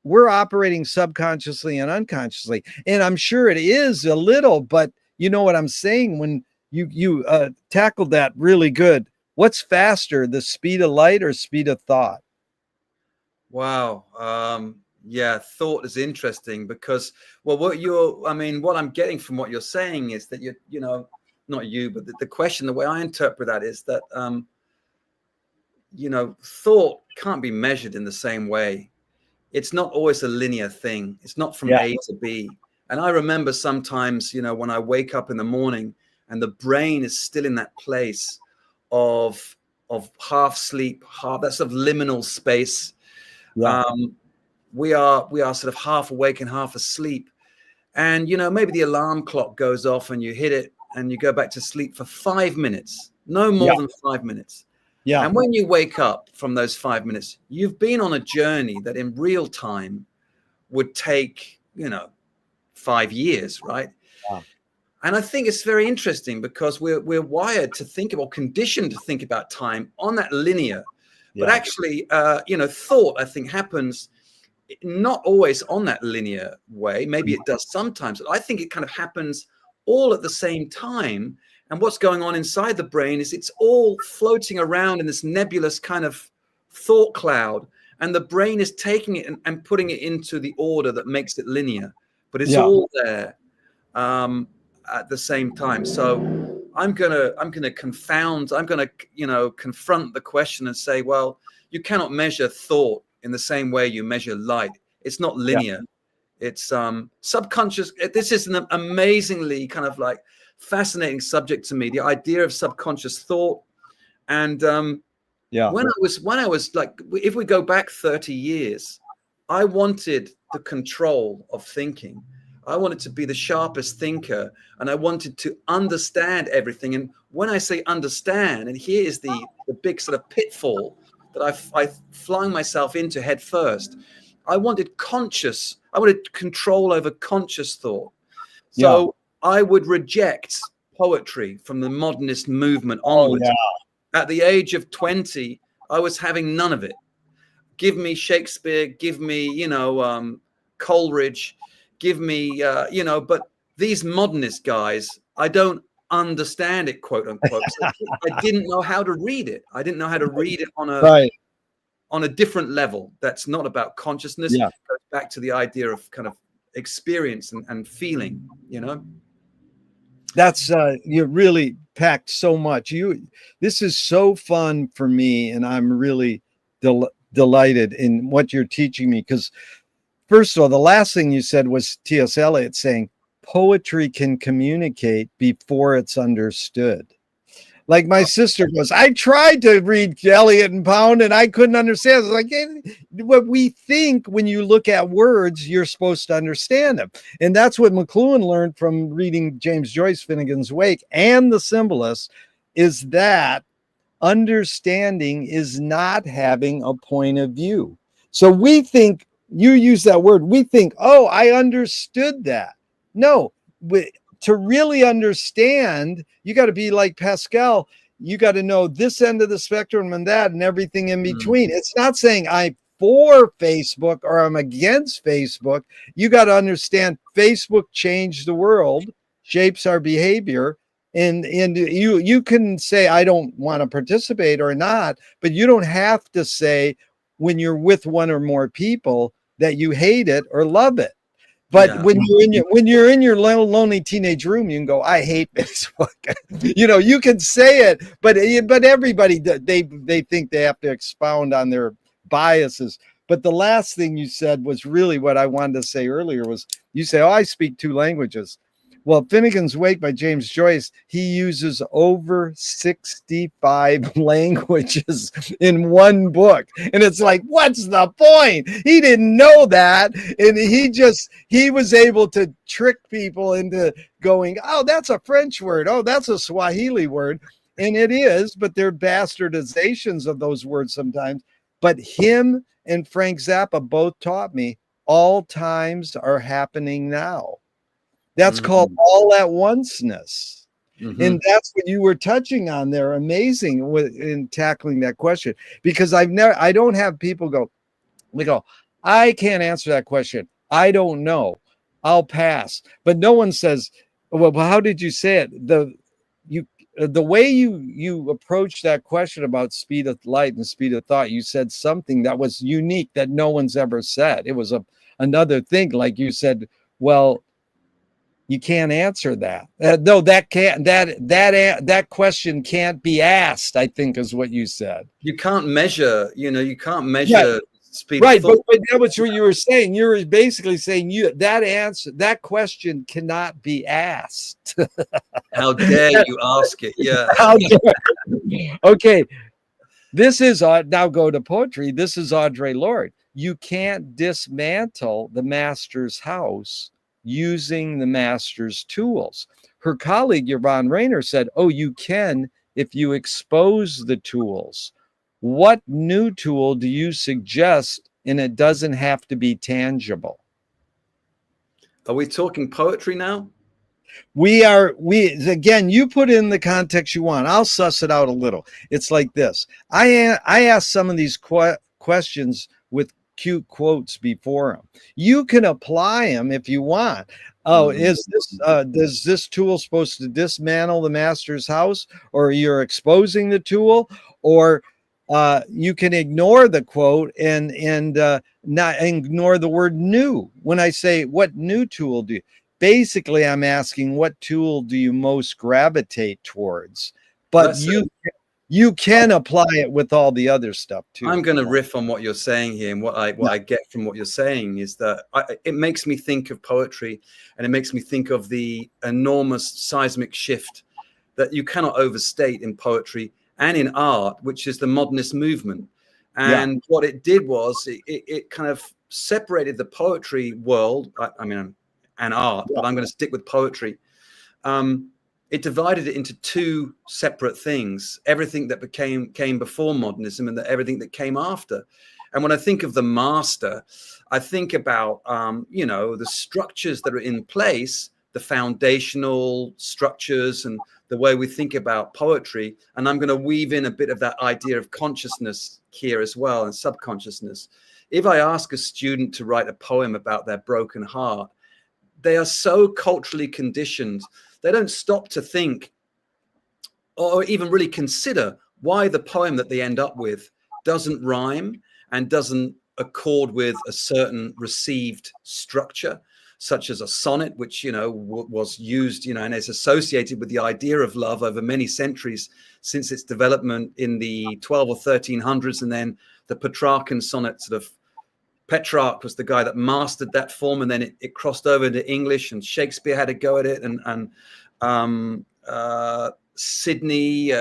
we're operating subconsciously and unconsciously? And I'm sure it is a little, but you know what I'm saying when you tackled that really good. What's faster, the speed of light or speed of thought? Wow. Yeah, thought is interesting because, well, what I'm getting from what you're saying is that not you, but the question, the way I interpret that is that, thought can't be measured in the same way. It's not always a linear thing. It's not from A to B. And I remember sometimes, when I wake up in the morning and the brain is still in that place of half sleep, that sort of liminal space. Yeah. We are sort of half awake and half asleep. And, maybe the alarm clock goes off and you hit it and you go back to sleep for 5 minutes, no more than 5 minutes. Yeah. And when you wake up from those 5 minutes, you've been on a journey that in real time would take, 5 years, right? Wow. And I think it's very interesting because we're wired to think or conditioned to think about time on that linear. But actually, thought, I think, happens not always on that linear way. Maybe it does sometimes. But I think it kind of happens all at the same time. And what's going on inside the brain is it's all floating around in this nebulous kind of thought cloud. And the brain is taking it and putting it into the order that makes it linear. But it's all there at the same time. So I'm gonna confront the question and say, well, you cannot measure thought in the same way you measure light. It's not linear. It's subconscious. This is an amazingly kind of like fascinating subject to me, the idea of subconscious thought. And when I was like, if we go back 30 years, I wanted the control of thinking. I wanted to be the sharpest thinker, and I wanted to understand everything. And when I say understand, and here is the big sort of pitfall that I flung myself into head first, I wanted control over conscious thought. So I would reject poetry from the modernist movement onwards. At the age of 20, I was having none of it. Give me Shakespeare, give me, Coleridge, give me, but these modernist guys, I don't understand it, quote unquote. So I didn't know how to read it. I didn't know how to read it on a different level. That's not about consciousness. It goes back to the idea of kind of experience and feeling, That's you really packed so much. This is so fun for me, and I'm really delighted in what you're teaching me, because first of all, the last thing you said was T.S. Eliot saying poetry can communicate before it's understood. Like my sister goes, I tried to read Eliot and Pound and I couldn't understand. It's like, what we think when you look at words, you're supposed to understand them. And that's what McLuhan learned from reading James Joyce, Finnegan's Wake and The Symbolists, is that understanding is not having a point of view. So we think, you use that word, we think, oh, I understood that. No, to really understand, you got to be like Pascal. You got to know this end of the spectrum and that and everything in between. It's not saying I'm for Facebook or I'm against Facebook. You got to understand Facebook changed the world, shapes our behavior. And you can say, I don't want to participate or not, but you don't have to say when you're with one or more people that you hate it or love it. But Yeah. when you're in your lonely teenage room, you can go, I hate Facebook. You can say it, but everybody, they think they have to expound on their biases. But the last thing you said was really what I wanted to say earlier was you say, oh, I speak 2 languages. Well, Finnegan's Wake by James Joyce, he uses over 65 languages in one book. And it's like, what's the point? He didn't know that. And he was able to trick people into going, oh, that's a French word. Oh, that's a Swahili word. And it is, but they're bastardizations of those words sometimes. But him and Frank Zappa both taught me all times are happening now. That's called all at onceness. And that's what you were touching on there. Amazing in tackling that question, because I don't have people go, I can't answer that question. I don't know. I'll pass. But no one says, well, how did you say it? The way you approach that question about speed of light and speed of thought, you said something that was unique that no one's ever said. It was another thing. Like you said, well, you can't answer that. No, that question can't be asked, I think is what you said. You can't measure, you can't measure speed right, of thought. but that was what you were saying. You were basically saying that question cannot be asked. How dare you ask it? Yeah. Okay. This is now go to poetry. This is Audre Lorde. You can't dismantle the master's house using the master's tools. Her colleague Yvonne Rainer said, oh, you can if you expose the tools. What new tool do you suggest? And it doesn't have to be tangible. Are we talking poetry now? Again, you put in the context you want. I'll suss it out a little. It's like this. I ask some of these questions with cute quotes before them. You can apply them if you want. Oh, is this tool supposed to dismantle the master's house, or you're exposing the tool, or you can ignore the quote and not ignore the word new. When I say, what new tool do you? Basically, I'm asking, what tool do you most gravitate towards? But you can apply it with all the other stuff too. I'm going to riff on what you're saying here, and what I get from what you're saying is that it makes me think of poetry, and it makes me think of the enormous seismic shift that you cannot overstate in poetry and in art, which is the modernist movement. And what it did was it kind of separated the poetry world, and art, but I'm going to stick with poetry. It divided it into 2 separate things: everything that came before modernism and everything that came after. And when I think of the master, I think about the structures that are in place, the foundational structures, and the way we think about poetry. And I'm going to weave in a bit of that idea of consciousness here as well, and subconsciousness. If I ask a student to write a poem about their broken heart, they are so culturally conditioned, they don't stop to think or even really consider why the poem that they end up with doesn't rhyme and doesn't accord with a certain received structure, such as a sonnet, which was used and is associated with the idea of love over many centuries since its development in the 12 or 1300s. And then the Petrarchan sonnet, sort of Petrarch was the guy that mastered that form, and then it crossed over into English, and Shakespeare had a go at it, and Sidney,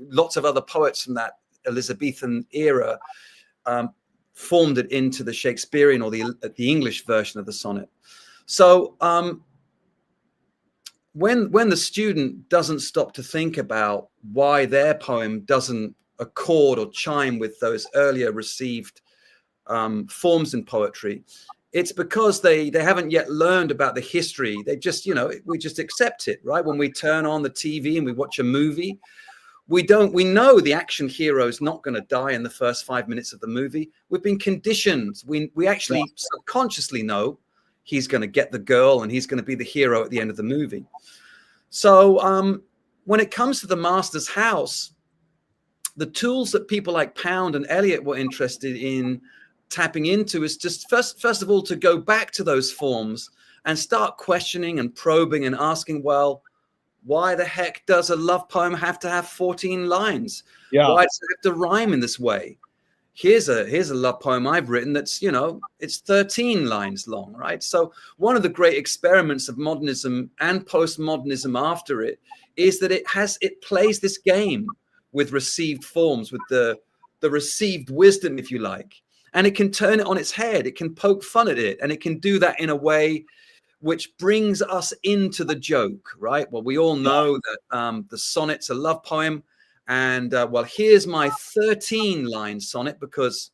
lots of other poets from that Elizabethan era formed it into the Shakespearean or the English version of the sonnet. So when the student doesn't stop to think about why their poem doesn't accord or chime with those earlier received forms in poetry, It's because they haven't yet learned about the history. They just, we just accept it, right? When we turn on the TV and we watch a movie, we know the action hero is not going to die in the first 5 minutes of the movie. We've been conditioned. We actually subconsciously know he's going to get the girl and he's going to be the hero at the end of the movie. So when it comes to the Master's House, the tools that people like Pound and Elliot were interested in tapping into is just first of all to go back to those forms and start questioning and probing and asking, well, why the heck does a love poem have to have 14 lines? Why does it have to rhyme in this way? Here's a love poem I've written that's, it's 13 lines long, right? So one of the great experiments of modernism and postmodernism after it is that it plays this game with received forms, with the received wisdom, if you like. And it can turn it on its head. It can poke fun at it. And it can do that in a way which brings us into the joke, right? Well, we all know that the sonnet's a love poem. And, well, here's my 13-line sonnet because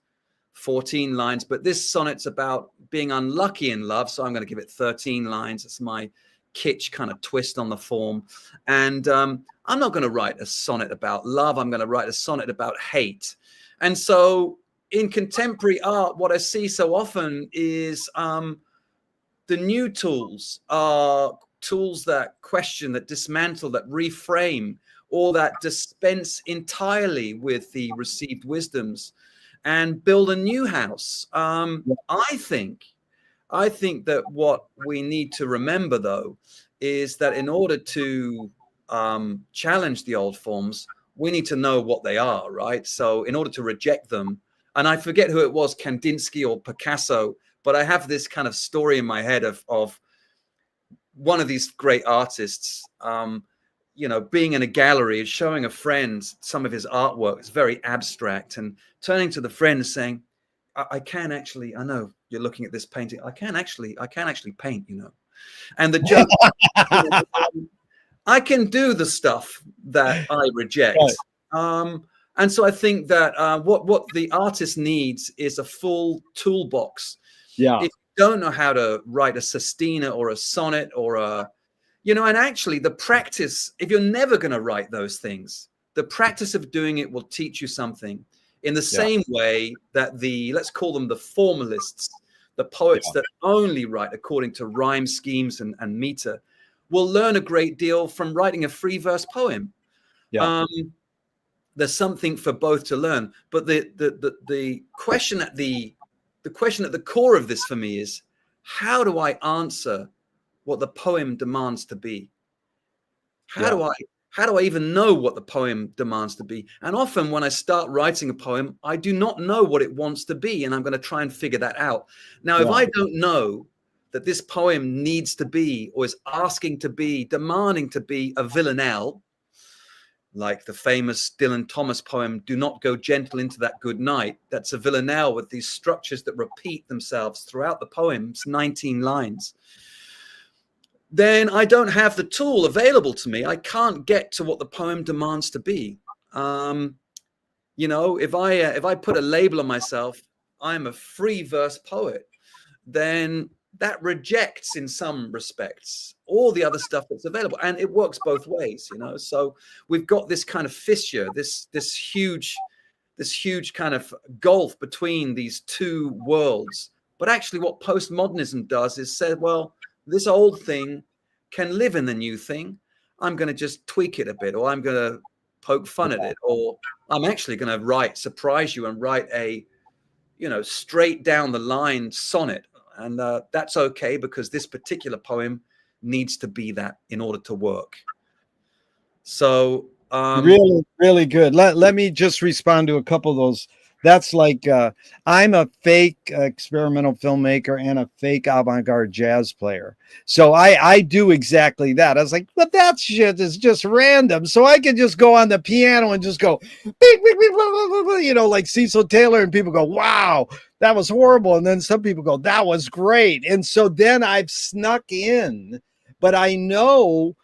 14 lines. But this sonnet's about being unlucky in love. So I'm going to give it 13 lines. It's my kitsch kind of twist on the form. And I'm not going to write a sonnet about love. I'm going to write a sonnet about hate. And so in contemporary art, what I see so often is the new tools are tools that question, that dismantle, that reframe, or that dispense entirely with the received wisdoms and build a new house. I think that what we need to remember, though, is that in order to challenge the old forms, we need to know what they are, right? So in order to reject them, and I forget who it was, Kandinsky or Picasso, but I have this kind of story in my head of one of these great artists, being in a gallery, showing a friend some of his artwork. It's very abstract, and turning to the friend and saying, I know you're looking at this painting. I can actually paint, And the joke, I can do the stuff that I reject. Right. And so I think that what the artist needs is a full toolbox. Yeah. If you don't know how to write a sestina or a sonnet or and actually the practice, if you're never going to write those things, the practice of doing it will teach you something in the same way that let's call them the formalists, the poets that only write according to rhyme schemes and meter, will learn a great deal from writing a free verse poem. Yeah. There's something for both to learn, but the question at the core of this for me is, how do I answer what the poem demands to be? How do I even know what the poem demands to be? And often when I start writing a poem, I do not know what it wants to be, and I'm going to try and figure that out. Now, if I don't know that this poem needs to be, or is asking to be, demanding to be a villanelle, like the famous Dylan Thomas poem, "Do Not Go Gentle Into That Good Night." That's a villanelle with these structures that repeat themselves throughout the poem. It's 19 lines. Then I don't have the tool available to me. I can't get to what the poem demands to be. If I put a label on myself, I'm a free verse poet, then that rejects in some respects all the other stuff that's available, and it works both ways. So we've got this kind of fissure, this huge kind of gulf between these two worlds. But actually what postmodernism does is say, well, this old thing can live in the new thing. I'm going to just tweak it a bit, or I'm going to poke fun at it, or I'm actually going to surprise you and write a straight down the line sonnet. And that's okay, because this particular poem needs to be that in order to work. So really, really good. Let me just respond to a couple of those. That's like, I'm a fake experimental filmmaker and a fake avant-garde jazz player. So I do exactly that. I was like, but that shit is just random. So I can just go on the piano and just go, bing, bing, bing, blah, blah, blah, like Cecil Taylor, and people go, wow, that was horrible. And then some people go, that was great. And so then I've snuck in, but I know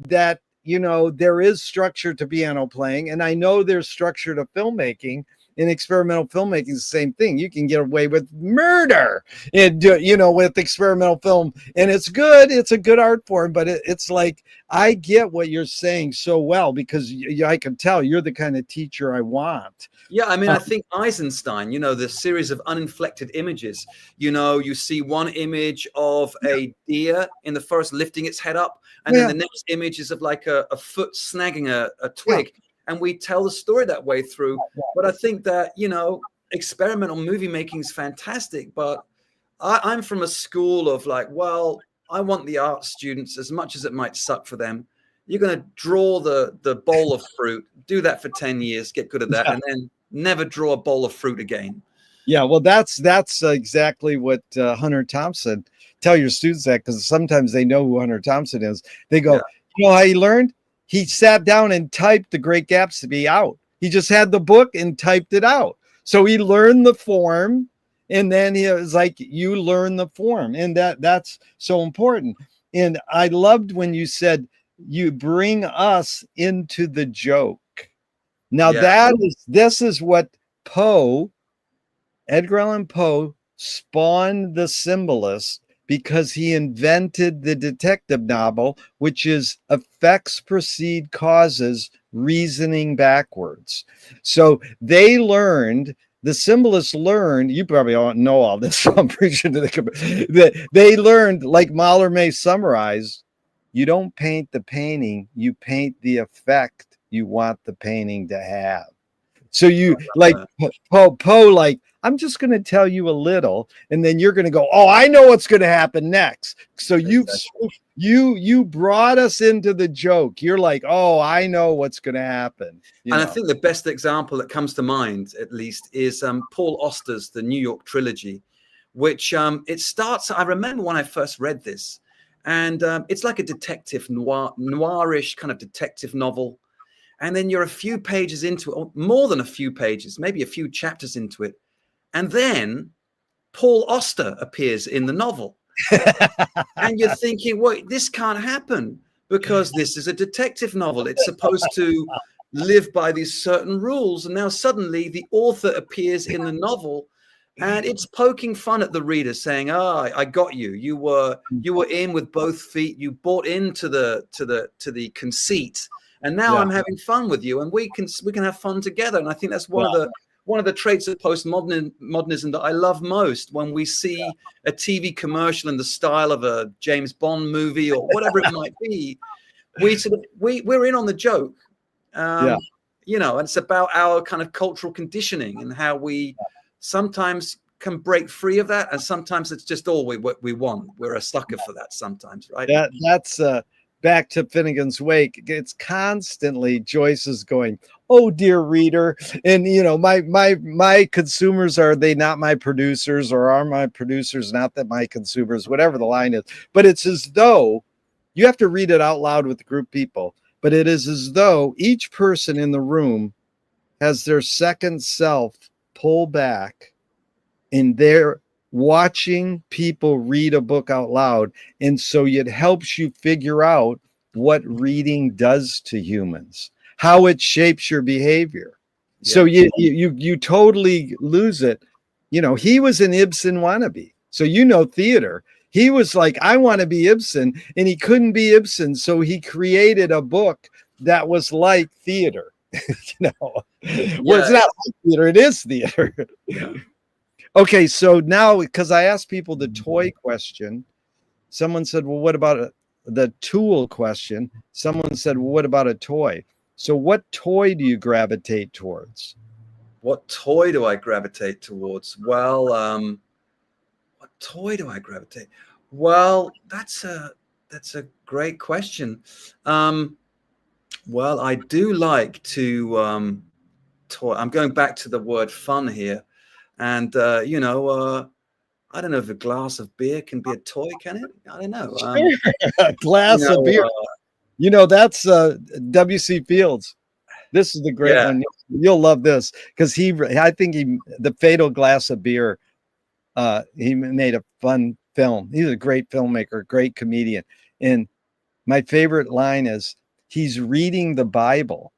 that, there is structure to piano playing, and I know there's structure to filmmaking. in experimental filmmaking is the same thing. You can get away with murder and with experimental film, and it's good. It's a good art form, but it's like, I get what you're saying so well, because I can tell you're the kind of teacher I want. Yeah, I mean, I think Eisenstein, the series of uninflected images, you see one image of a deer in the forest lifting its head up, and then the next image is of like a foot snagging a twig. And we tell the story that way through. But I think that, experimental movie making is fantastic. But I'm from a school of like, well, I want the art students, as much as it might suck for them, you're going to draw the bowl of fruit, do that for 10 years, get good at that, and then never draw a bowl of fruit again. Yeah, well, that's exactly what Hunter Thompson, tell your students that, because sometimes they know who Hunter Thompson is. They go, you know how he learned? He sat down and typed The Great Gatsby out. He just had the book and typed it out. So he learned the form, and then he was like, you learn the form, and that's so important. And I loved when you said you bring us into the joke. Now this is what Edgar Allan Poe spawned the symbolist, because he invented the detective novel, which is effects precede causes, reasoning backwards. So the symbolists learned, you probably don't know all this, so I'm preaching to that they learned, like Mallarmé summarized, you don't paint the painting, you paint the effect you want the painting to have. So you like Poe, like, I'm just going to tell you a little, and then you're going to go, oh, I know what's going to happen next. So you brought us into the joke. You're like, oh, I know what's going to happen. I think the best example that comes to mind, at least, is Paul Auster's The New York Trilogy, which it starts. I remember when I first read this, and it's like a detective noirish kind of detective novel. And then you're a few pages into it, or more than a few pages, maybe a few chapters into it. And then Paul Auster appears in the novel. And you're thinking, well, this can't happen, because this is a detective novel. It's supposed to live by these certain rules. And now suddenly the author appears in the novel, and it's poking fun at the reader, saying, oh, I got you. You were in with both feet. You bought into the conceit. And now I'm having fun with you, and we can have fun together. And I think that's one of the traits of postmodernism that I love most. When we see a TV commercial in the style of a James Bond movie or whatever it might be, we're in on the joke. And it's about our kind of cultural conditioning and how we sometimes can break free of that, and sometimes it's just all we want. We're a sucker for that sometimes, right? That's back to Finnegan's Wake. It's constantly Joyce is going, oh dear reader, and my consumers, are they not my producers, or are my producers not that my consumers, whatever the line is. But it's as though you have to read it out loud with the group people, but it is as though each person in the room has their second self pull back, and they're watching people read a book out loud. And so it helps you figure out what reading does to humans, how it shapes your behavior. So you totally lose it. He was an Ibsen wannabe. So theater. He was like, I want to be Ibsen, and he couldn't be Ibsen. So he created a book that was like theater. Well, it's not like theater, it is theater. Okay, so now, because I asked people the toy question, someone said, well, what about the tool question? Someone said, well, what about a toy? So what toy do you gravitate towards? What toy do I gravitate towards? Well, what toy do I gravitate? Well, that's a great question. Well, I do like to toy. I'm going back to the word fun here. And, I don't know if a glass of beer can be a toy, can it? I don't know. A glass of beer. That's W.C. Fields. This is the great one. You'll love this, because the Fatal Glass of Beer, he made a fun film. He's a great filmmaker, great comedian. And my favorite line is, he's reading the Bible,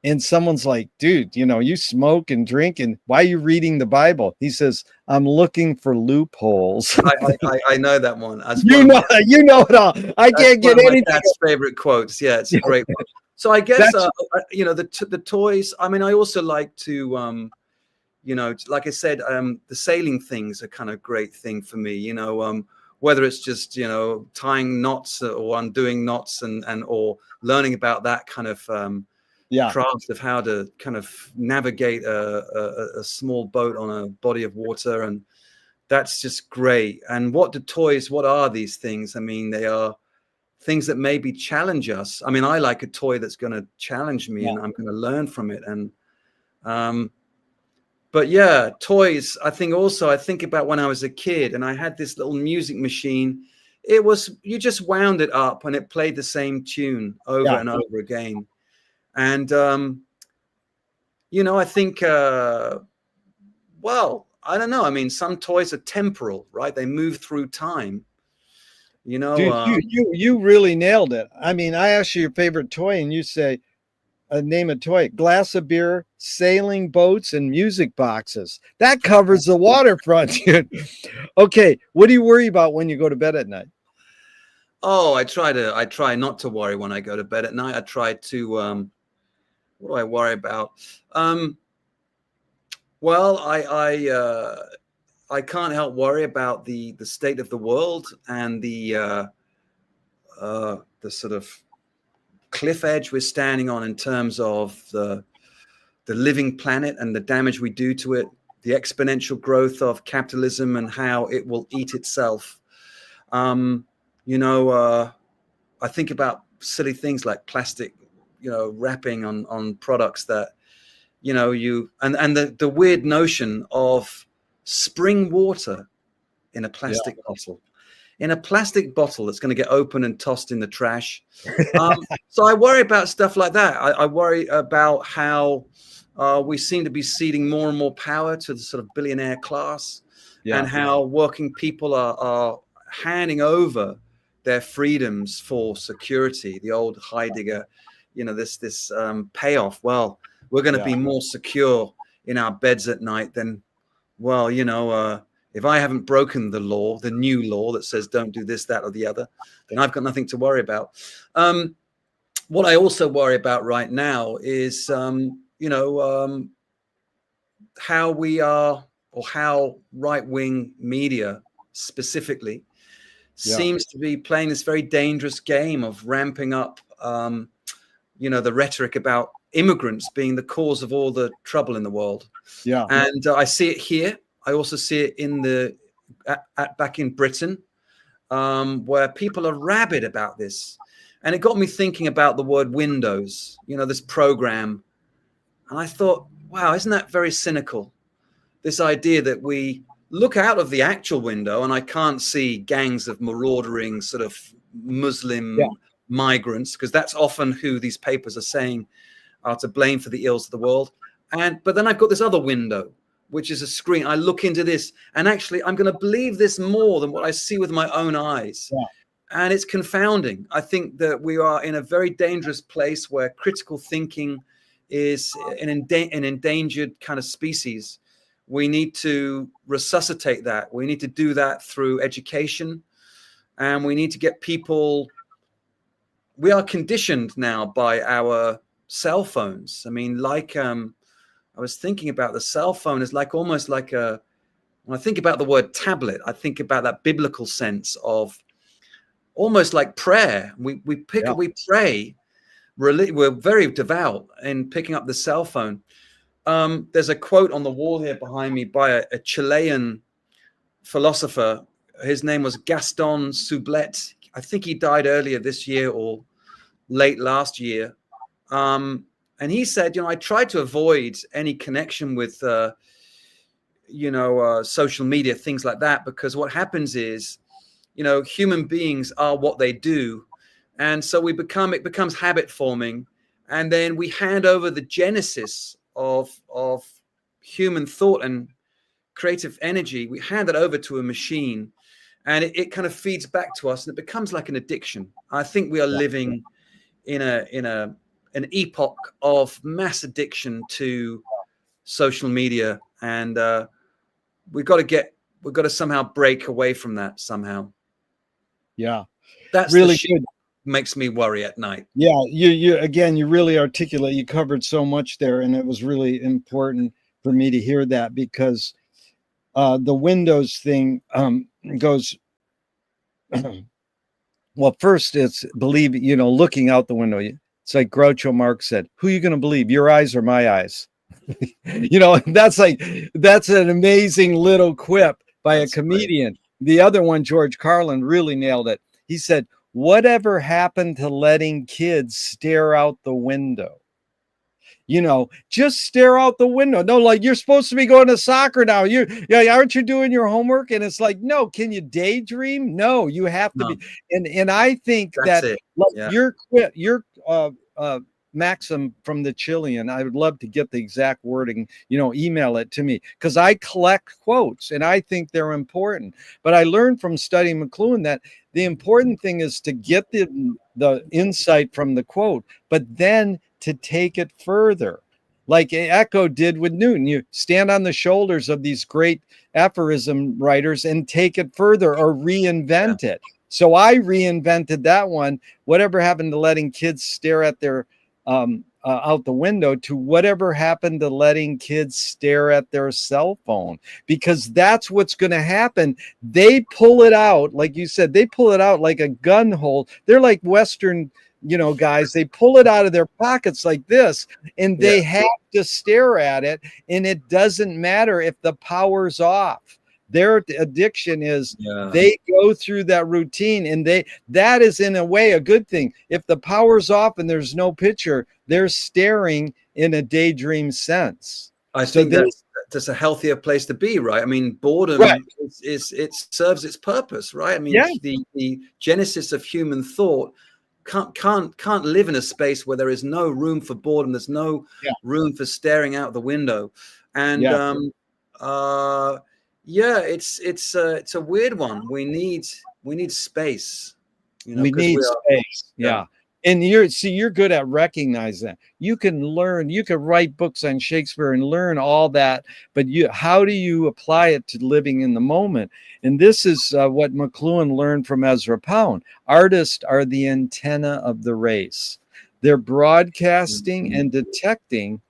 and someone's like, dude, you smoke and drink, and why are you reading the Bible? He says, I'm looking for loopholes. I know that one. That's you one of know, my you know it all. I that's can't one get of my anything. dad's favorite quotes. Yeah, it's a Yeah, great one. So I guess that's the toys. I mean, I also like to like I said, the sailing things are kind of great thing for me. Whether it's just tying knots or undoing knots and or learning about that kind of yeah, craft of how to kind of navigate a small boat on a body of water, and that's just great. And what are these things? I mean, they are things that maybe challenge us. I mean, I like a toy that's going to challenge me, yeah, and I'm going to learn from it. And but yeah, toys. I think about when I was a kid and I had this little music machine. You just wound it up and it played the same tune over yeah. and over again. And I think well, I don't know. I mean, some toys are temporal, right? They move through time. You know, Dude, you really nailed it. I mean, I asked you your favorite toy, and you say, name a toy: glass of beer, sailing boats, and music boxes. That covers the waterfront, dude. Okay, what do you worry about when you go to bed at night? oh, I try not to worry when I go to bed at night. I try to what do I worry about? Um, well, I can't help worry about the state of the world and the sort of cliff edge we're standing on in terms of the living planet and the damage we do to it, the exponential growth of capitalism and how it will eat itself. Um, you know, I think about silly things like plastic, wrapping on products that, and the weird notion of spring water in a Yeah, plastic bottle. In a plastic bottle that's going to get open and tossed in the trash. So I worry about stuff like that. I worry about how we seem to be ceding more and more power to the sort of billionaire class, yeah, and how working people are handing over their freedoms for security. The old Heidegger, this payoff. Well, we're going to yeah, be more secure in our beds at night than, well, if I haven't broken the law, the new law that says don't do this, that, or the other, then I've got nothing to worry about. What I also worry about right now is, how we are, or how right-wing media specifically yeah, seems to be playing this very dangerous game of ramping up, the rhetoric about immigrants being the cause of all the trouble in the world. yeah, And I see it here. I also see it back in Britain, where people are rabid about this. And it got me thinking about the word Windows, this program. And I thought, wow, isn't that very cynical? This idea that we look out of the actual window and I can't see gangs of marauding sort of yeah, Muslim migrants, because that's often who these papers are saying are to blame for the ills of the world. But then I've got this other window, which is a screen. I look into this, and actually, I'm going to believe this more than what I see with my own eyes. yeah, And it's confounding. I think that we are in a very dangerous place where critical thinking is an endangered kind of species. We need to resuscitate that. We need to do that through education, and we need to get people. We are conditioned now by our cell phones. I mean, I was thinking about the cell phone as almost like when I think about the word tablet, I think about that biblical sense of almost like prayer. We yeah, pray. We're very devout in picking up the cell phone. There's a quote on the wall here behind me by a Chilean philosopher. His name was Gaston Sublet. I think he died earlier this year or late last year. And he said, I tried to avoid any connection with, social media, things like that, because what happens is, human beings are what they do. And so it becomes habit forming. And then we hand over the genesis of human thought and creative energy. We hand it over to a machine, and it kind of feeds back to us, and it becomes like an addiction. I think we are yeah, living in a an epoch of mass addiction to social media, and we've got to somehow break away from that somehow. Yeah, That's really the shit good. Makes me worry at night. Yeah, you really articulate. You covered so much there, and it was really important for me to hear that, because the Windows thing goes. Well, first it's believe, looking out the window. It's like Groucho Marx said, "Who are you going to believe, your eyes or my eyes?" That's an amazing little quip by a comedian. Great. The other one, George Carlin, really nailed it. He said, "Whatever happened to letting kids stare out the window? Just stare out the window. No, like, you're supposed to be going to soccer now. Aren't you doing your homework?" And it's like, no, can you daydream? No, you have to be. And I think that's that, it. like, Yeah. your maxim from the Chilean, I would love to get the exact wording, email it to me, because I collect quotes and I think they're important. But I learned from studying McLuhan that the important thing is to get the insight from the quote, but then to take it further, like Echo did with Newton. You stand on the shoulders of these great aphorism writers and take it further, or reinvent it. So I reinvented that one. Whatever happened to letting kids stare at their out the window, to whatever happened to letting kids stare at their cell phone? Because that's what's going to happen. They pull it out, like you said, they pull it out like a gun hole. They're like Western guys. They pull it out of their pockets like this, and they have to stare at it. And it doesn't matter if the power's off. Their addiction is they go through that routine, and that is in a way a good thing. If the power's off and there's no picture, they're staring in a daydream sense. I think that's a healthier place to be, right? I mean, boredom it serves its purpose, right? I mean, the genesis of human thought can't live in a space where there is no room for boredom. There's no room for staring out the window, and it's a weird one. We need space. We need space. Yeah. And you're good at recognizing that. You can learn, you can write books on Shakespeare and learn all that, but how do you apply it to living in the moment? And this is what McLuhan learned from Ezra Pound. Artists are the antenna of the race. They're broadcasting and detecting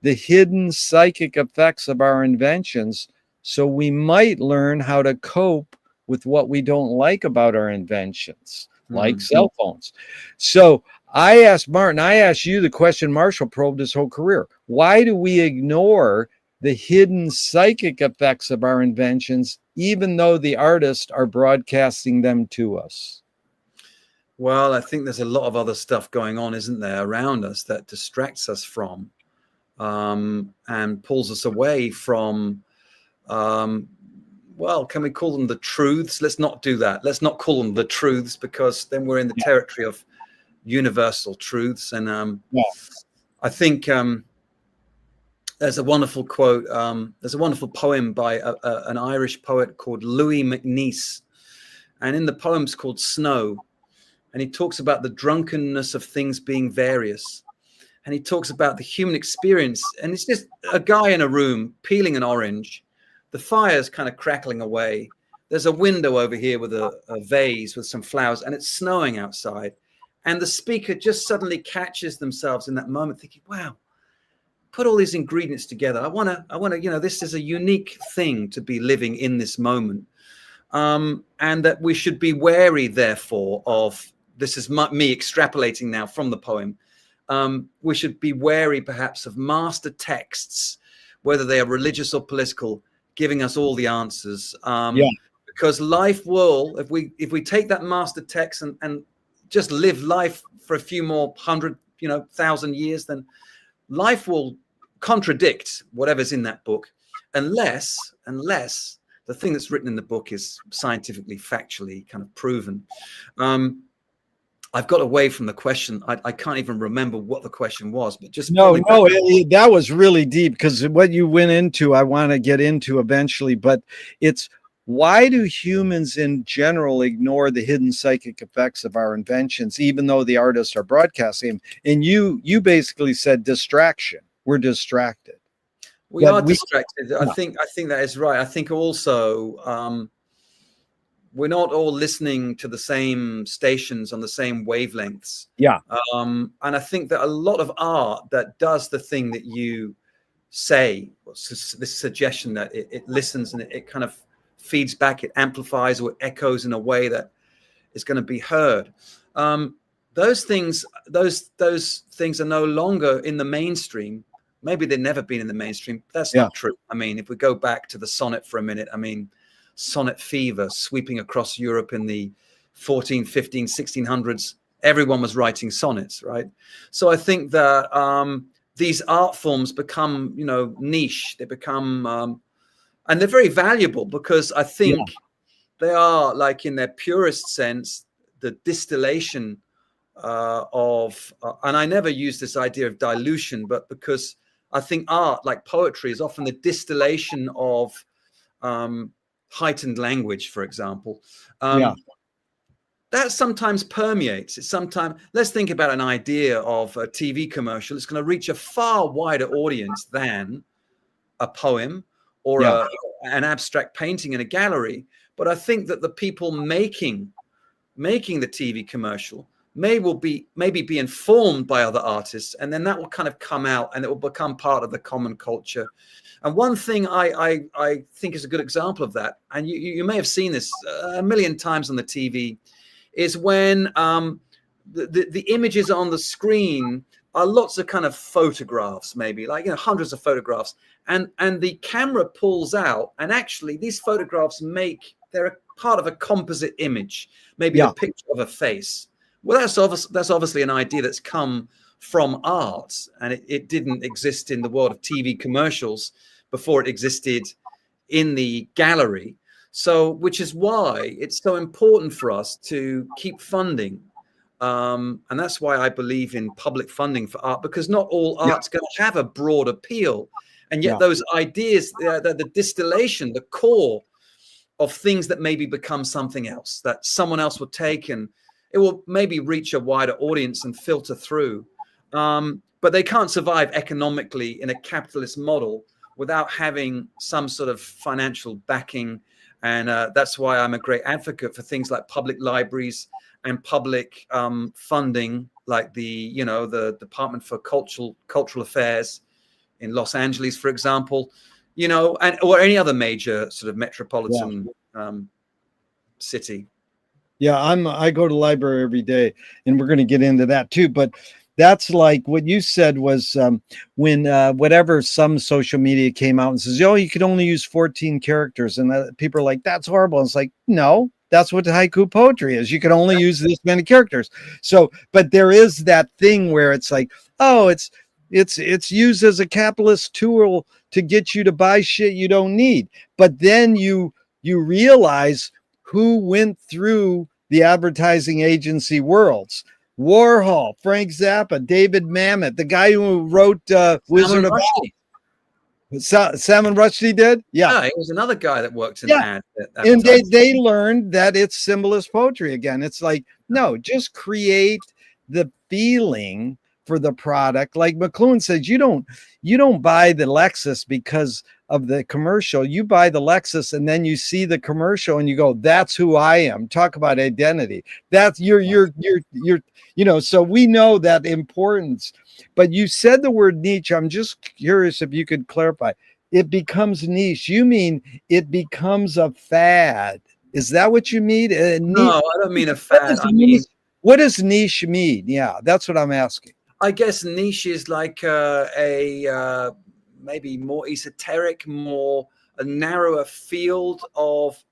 the hidden psychic effects of our inventions, so we might learn how to cope with what we don't like about our inventions, like cell phones. So I asked Martin, I asked you the question Marshall probed his whole career. Why do we ignore the hidden psychic effects of our inventions, even though the artists are broadcasting them to us? Well, I think there's a lot of other stuff going on, isn't there, around us that distracts us from and pulls us away from, well, can we call them the truths? Let's not do that. Let's not call them the truths, because then we're in the territory of universal truths. And I think there's a wonderful quote. There's a wonderful poem by an Irish poet called Louis MacNeice. And in the poem's called Snow. And he talks about the drunkenness of things being various. And he talks about the human experience. And it's just a guy in a room peeling an orange. The fire's kind of crackling away. There's a window over here with a vase with some flowers, and it's snowing outside. And the speaker just suddenly catches themselves in that moment thinking, wow, put all these ingredients together. I want to, this is a unique thing to be living in this moment. And that we should be wary, therefore, of, this is me extrapolating now from the poem. We should be wary, perhaps, of master texts, whether they are religious or political, giving us all the answers. Because life will, if we take that master text and just live life for a few more 100,000 years, then life will contradict whatever's in that book, unless the thing that's written in the book is scientifically, factually kind of proven. I've got away from the question. I can't even remember what the question was, but just that was really deep, because what you went into, I want to get into eventually, but it's why do humans in general ignore the hidden psychic effects of our inventions, even though the artists are broadcasting them? And you basically said distraction. We're distracted. We That are we distracted. yeah, I think that is right. I think also we're not all listening to the same stations on the same wavelengths. yeah, And I think that a lot of art that does the thing that you say, this suggestion that it listens and it kind of feeds back, it amplifies or echoes in a way that is going to be heard. Those things are no longer in the mainstream. Maybe they've never been in the mainstream. That's yeah, not true. I mean, if we go back to the sonnet for a minute, I mean, sonnet fever sweeping across Europe in the 14, 15, 1600s, everyone was writing sonnets, right? So I think that these art forms become, niche. They become, and they're very valuable because I yeah, think they are, like, in their purest sense, the distillation and I never use this idea of dilution, but because I think art, like poetry, is often the distillation of heightened language, for example. yeah, That sometimes permeates. It's sometimes, let's think about an idea of a TV commercial. It's going to reach a far wider audience than a poem or yeah, an abstract painting in a gallery. But I think that the people making the TV commercial maybe be informed by other artists, and then that will kind of come out and it will become part of the common culture. And one thing I think is a good example of that, and you may have seen this a million times on the TV, is when the images on the screen are lots of kind of photographs, maybe like hundreds of photographs, and the camera pulls out, and actually these photographs they're a part of a composite image, maybe yeah, a picture of a face. Well, that's obviously an idea that's come from art, and it didn't exist in the world of TV commercials before it existed in the gallery. So, which is why it's so important for us to keep funding. And that's why I believe in public funding for art, because not all yeah, art's going to have a broad appeal. And yet yeah, those ideas, the distillation, the core of things that maybe become something else, that someone else will take, and it will maybe reach a wider audience and filter through. But they can't survive economically in a capitalist model without having some sort of financial backing. And that's why I'm a great advocate for things like public libraries and public funding, like the Department for Cultural Affairs in Los Angeles, for example, or any other major sort of metropolitan city. yeah. I go to the library every day, and we're going to get into that too. But that's like what you said was when whatever some social media came out and says, "Oh, you could only use 14 characters," and people are like, "That's horrible." And it's like, no, that's what haiku poetry is. You can only use this many characters. So, but there is that thing where it's like, oh, it's used as a capitalist tool to get you to buy shit you don't need. But then you realize who went through the advertising agency worlds. Warhol, Frank Zappa, David Mamet, the guy who wrote Wizard of Oz. Salman Rushdie did? Yeah. It was another guy that worked in Yeah. And they learned that it's symbolist poetry again. It's like, no, just create the feeling for the product. Like McLuhan says, you don't buy the Lexus because of the commercial. You buy the Lexus and then you see the commercial and you go, that's who I am. Talk about identity. That's so we know that importance. But you said the word niche. I'm just curious if you could clarify. It becomes niche. You mean it becomes a fad? Is that what you mean? No, I don't mean a fad. What does niche mean? Yeah, that's what I'm asking. I guess niche is like maybe more esoteric, a narrower field of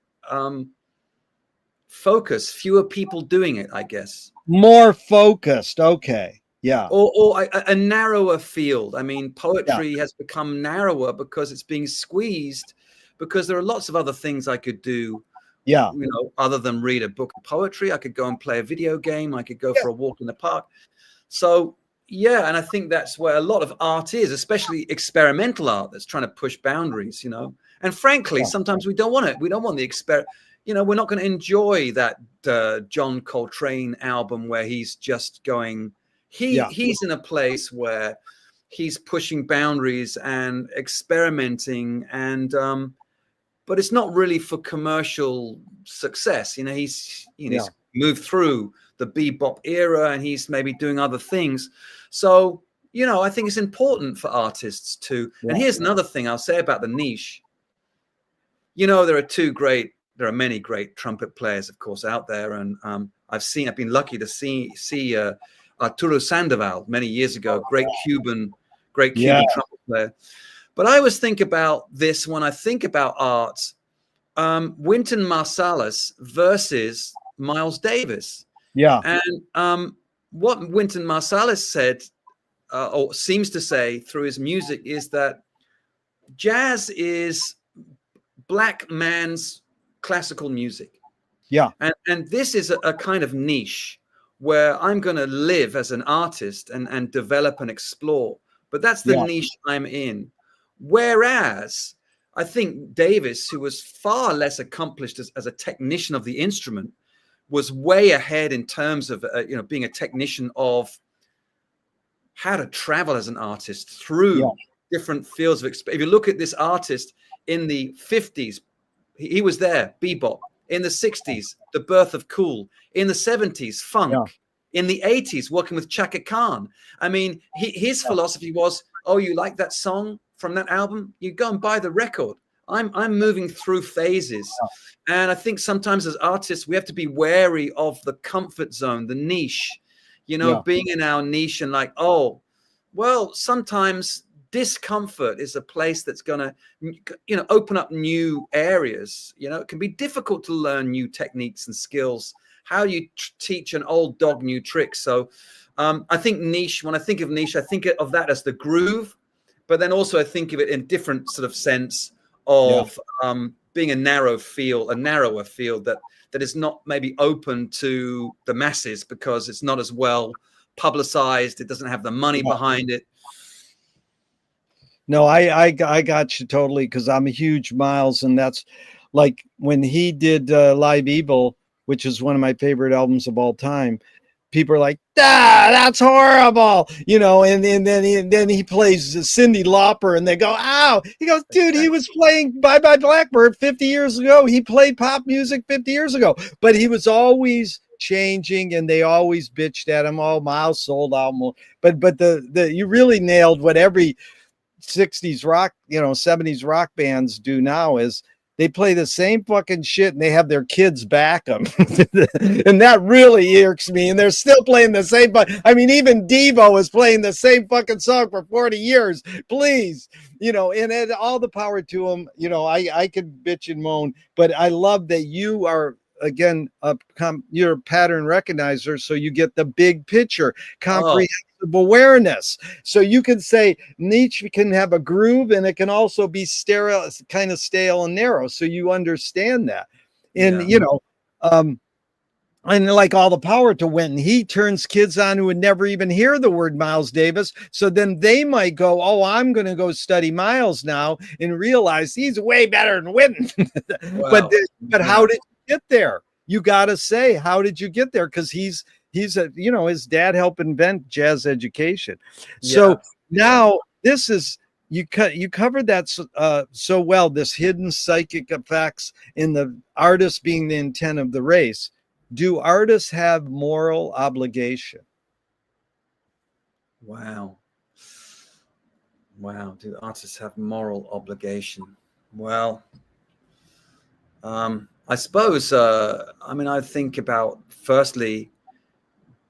focus, fewer people doing it, I guess. More focused. Okay. Yeah. Or a narrower field. I mean, poetry has become narrower because it's being squeezed, because there are lots of other things I could do. Yeah. Other than read a book of poetry. I could go and play a video game. I could go for a walk in the park. So, Yeah, and I think that's where a lot of art is, especially experimental art that's trying to push boundaries, you know. And frankly, Yeah. sometimes we don't want it. We don't want the you know, we're not going to enjoy that John Coltrane album where he's just going. Yeah. He's in a place where he's pushing boundaries and experimenting, and but it's not really for commercial success. You know, he's moved through the bebop era and he's maybe doing other things. So, you know, I think it's important for artists to, and here's another thing I'll say about the niche. You know, there are many great trumpet players, of course, out there. And I've been lucky to see Arturo Sandoval many years ago, great Cuban trumpet player. But I always think about this when I think about art, Wynton Marsalis versus Miles Davis. Yeah. And what Wynton Marsalis said, or seems to say through his music, is that jazz is black man's classical music. Yeah. And this is a kind of niche where I'm going to live as an artist and develop and explore. But that's the niche I'm in. Whereas I think Davis, who was far less accomplished as a technician of the instrument, was way ahead in terms of being a technician of how to travel as an artist through different fields of experience. If you look at this artist in the 50s, he was there, bebop. In the 60s, the birth of cool. In the 70s, funk. In the 80s, working with Chaka Khan. I mean, his philosophy was, oh, you like that song from that album? You go and buy the record. I'm moving through phases. And I think sometimes as artists, we have to be wary of the comfort zone, the niche, being in our niche and like, oh, well, sometimes discomfort is a place that's going to, open up new areas. It can be difficult to learn new techniques and skills. How do you teach an old dog new tricks? So I think niche, when I think of niche, I think of that as the groove, but then also I think of it in different sort of sense of being a narrower field that is not maybe open to the masses because it's not as well publicized. It doesn't have the money behind it. No, I got you totally, because I'm a huge Miles, and that's like when he did Live Evil, which is one of my favorite albums of all time. People are like, that's horrible, and then he plays Cyndi Lauper, and they go, ow. He goes, dude, he was playing Bye Bye Blackbird 50 years ago. He played pop music 50 years ago, but he was always changing, and they always bitched at him. Oh, Miles sold album, but the you really nailed what every 60s rock, 70s rock bands do now is they play the same fucking shit and they have their kids back them. And that really irks me. And they're still playing the same. But I mean, even Devo is playing the same fucking song for 40 years. Please, and all the power to them. I could bitch and moan, but I love that you are, again, you're a pattern recognizer. So you get the big picture, comprehensive awareness. So you can say niche can have a groove, and it can also be sterile, kind of stale and narrow. So you understand that. And and like all the power to Wynton, he turns kids on who would never even hear the word Miles Davis. So then they might go, oh, I'm going to go study Miles now and realize he's way better than Wynton. Wow. But how did you get there? You got to say, how did you get there? Because he's a, his dad helped invent jazz education. So now this is, you covered that so well, this hidden psychic effects in the artist being the intent of the race. Do artists have moral obligation? Wow. Do artists have moral obligation? Well, I suppose, I think about, firstly,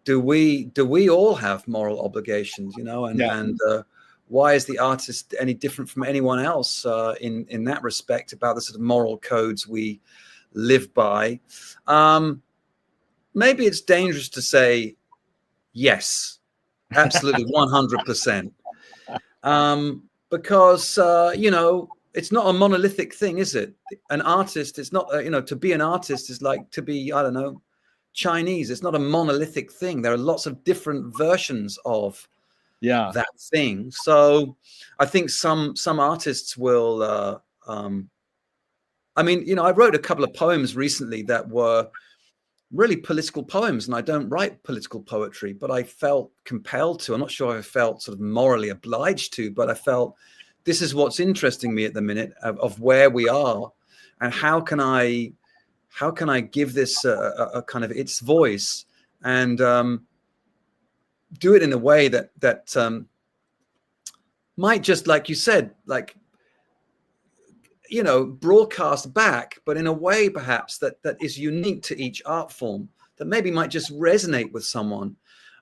do we all have moral obligations, and why is the artist any different from anyone else in that respect about the sort of moral codes we live by? Maybe it's dangerous to say yes, absolutely 100%, because it's not a monolithic thing, is it? An artist, it's not, to be an artist is like to be, I don't know, Chinese. It's not a monolithic thing. There are lots of different versions of Yeah. that thing. So I think some artists will I mean, you know, I wrote a couple of poems recently that were really political poems, and I don't write political poetry, but I felt compelled to. I'm not sure I felt sort of morally obliged to, but I felt this is what's interesting me at the minute of where we are, and how can I give this a kind of its voice, and do it in a way that might just, like you said, like, you know, broadcast back, but in a way perhaps that is unique to each art form, that maybe might just resonate with someone.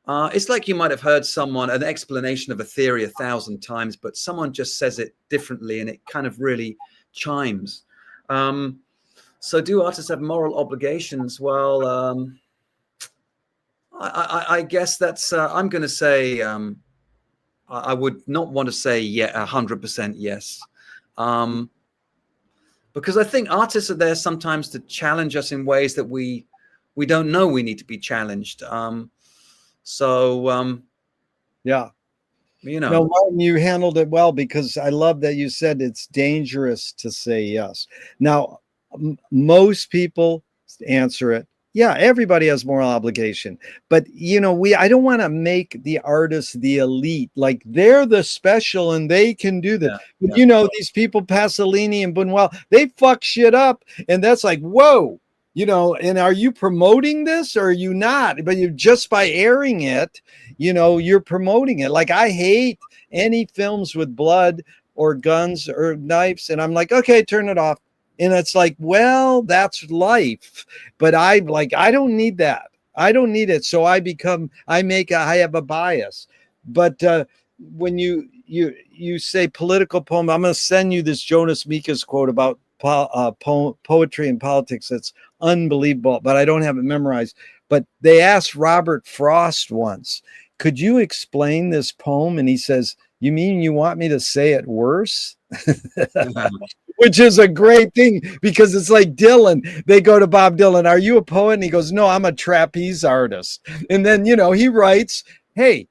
It's like you might have heard someone, an explanation of a theory 1,000 times, but someone just says it differently and it kind of really chimes. So do artists have moral obligations? Well, I guess that's, I'm going to say, I would not want to say 100% yes. Because I think artists are there sometimes to challenge us in ways that we don't know we need to be challenged. Yeah. You know. No, Martin, you handled it well, because I love that you said it's dangerous to say yes. Now, most people answer it, yeah, everybody has moral obligation. But, you know, I don't want to make the artists the elite, like they're the special and they can do this. Yeah, You know, these people, Pasolini and Buñuel, they fuck shit up. And that's like, whoa, you know, and are you promoting this or are you not? But you just by airing it, you know, you're promoting it. Like, I hate any films with blood or guns or knives. And I'm like, okay, turn it off. And it's like, well, that's life. But I don't need that. I don't need it. So I have a bias. But when you say political poem, I'm going to send you this Jonas Mekas quote about poetry and politics. That's unbelievable, but I don't have it memorized. But they asked Robert Frost once, could you explain this poem? And he says, you mean you want me to say it worse? Which is a great thing, because it's like Dylan. They go to Bob Dylan, are you a poet? And he goes, no, I'm a trapeze artist. And then, you know, he writes, hey,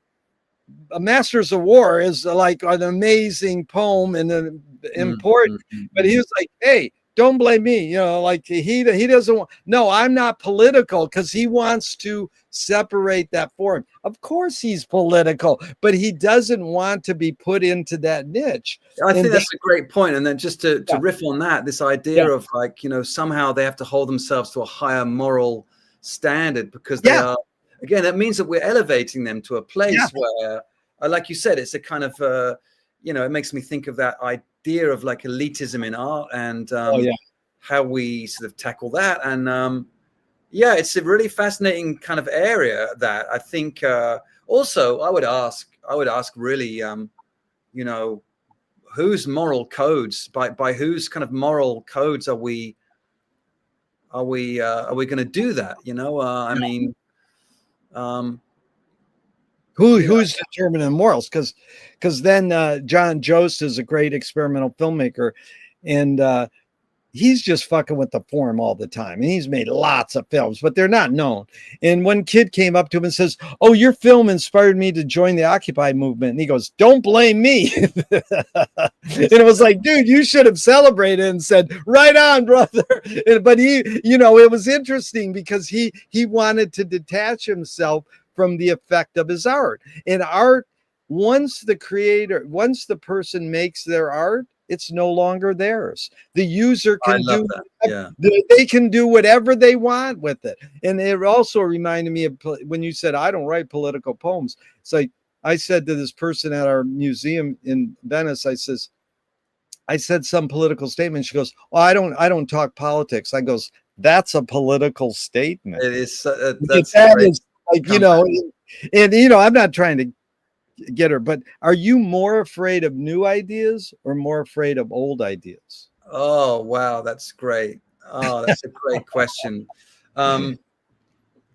a Masters of War is like an amazing poem and important, but he was like, hey, don't blame me. You know, like he doesn't want, no, I'm not political, because he wants to separate that form. Of course he's political, but he doesn't want to be put into that niche. I think that's a great point. And then just to riff on that, this idea of like, you know, somehow they have to hold themselves to a higher moral standard because they are, again, that means that we're elevating them to a place where, like you said, it's a kind of, you know, it makes me think of that idea of like elitism in art and how we sort of tackle that. And yeah, it's a really fascinating kind of area that I think also I would ask really, you know, whose moral codes, by whose kind of moral codes are we going to do that? You know, I mean, who's determining morals? Because then John Jost is a great experimental filmmaker, and he's just fucking with the form all the time. And he's made lots of films, but they're not known. And one kid came up to him and says, oh, your film inspired me to join the Occupy movement. And he goes, don't blame me. And it was like, dude, you should have celebrated and said, right on, brother. But he, you know, it was interesting because he wanted to detach himself from the effect of his art. And art, once the person makes their art, it's no longer theirs. The user can do they can do whatever they want with it. And it also reminded me of when you said, I don't write political poems. It's like I said to this person at our museum in Venice, I said some political statement. She goes, well, I don't talk politics. I goes, that's a political statement. It is. That is like, you know, and you know, I'm not trying to get her, but are you more afraid of new ideas or more afraid of old ideas? Oh, wow, that's great. Oh, that's a great question. I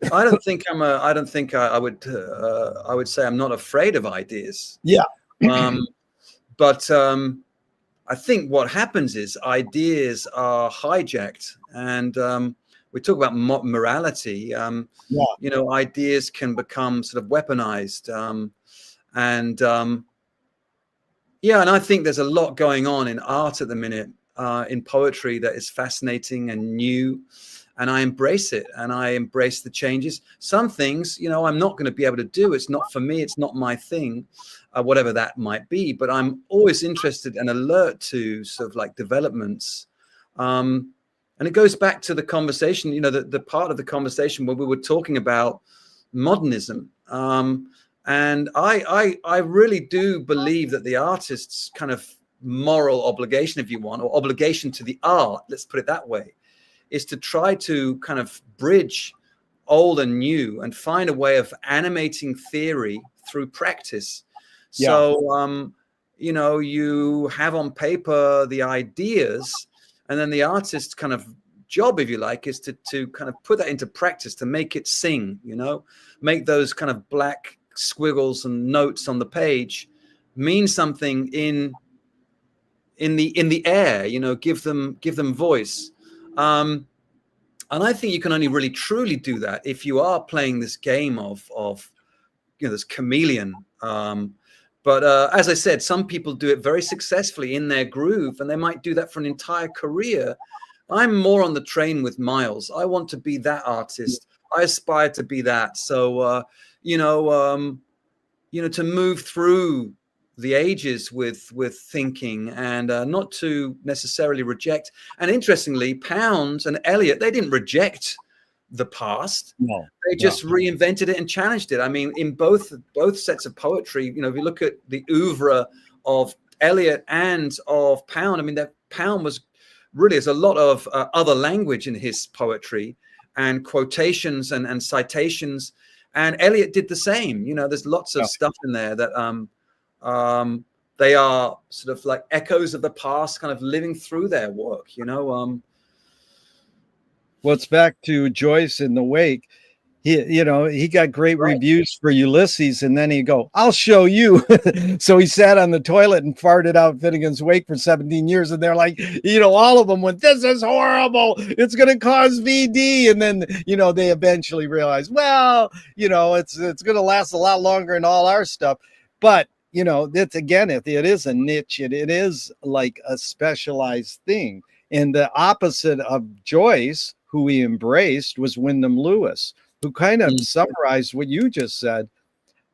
don't think I would say I'm not afraid of ideas. Yeah. But I think what happens is ideas are hijacked, and we talk about morality. You know, ideas can become sort of weaponized. And yeah, and I think there's a lot going on in art at the minute, in poetry, that is fascinating and new. And I embrace it, and I embrace the changes. Some things, you know, I'm not going to be able to do. It's not for me. It's not my thing, whatever that might be. But I'm always interested and alert to sort of like developments. And it goes back to the conversation, you know, the part of the conversation where we were talking about modernism. And I really do believe that the artist's kind of moral obligation, if you want, or obligation to the art, let's put it that way, is to try to kind of bridge old and new and find a way of animating theory through practice. Yeah. So, you know, you have on paper the ideas, and then the artist's kind of job, if you like, is to kind of put that into practice, to make it sing, you know, make those kind of black squiggles and notes on the page mean something in the air, you know, give them voice. And I think you can only really truly do that if you are playing this game of you know, this chameleon. But as I said, some people do it very successfully in their groove, and they might do that for an entire career. I'm more on the train with Miles. I want to be that artist. I aspire to be that. So, you know, to move through the ages with thinking, and not to necessarily reject. And interestingly, Pound and Eliot, they didn't reject the past. No, they just reinvented it and challenged it. I mean, in both sets of poetry, you know, if you look at the oeuvre of Eliot and of Pound, I mean, that Pound was really, there's a lot of other language in his poetry, and quotations and citations. And Eliot did the same. You know, there's lots of stuff in there that they are sort of like echoes of the past, kind of living through their work, you know. Well, it's back to Joyce in the Wake. He got great reviews for Ulysses, and then he'd go, "I'll show you." So he sat on the toilet and farted out Finnegan's Wake for 17 years, and they're like, you know, all of them went, "This is horrible. It's going to cause VD." And then, you know, they eventually realized, well, you know, it's going to last a lot longer than all our stuff. But, you know, it's, again, if it is a niche, it is like a specialized thing. And the opposite of Joyce, who he embraced, was Wyndham Lewis, who kind of summarized what you just said.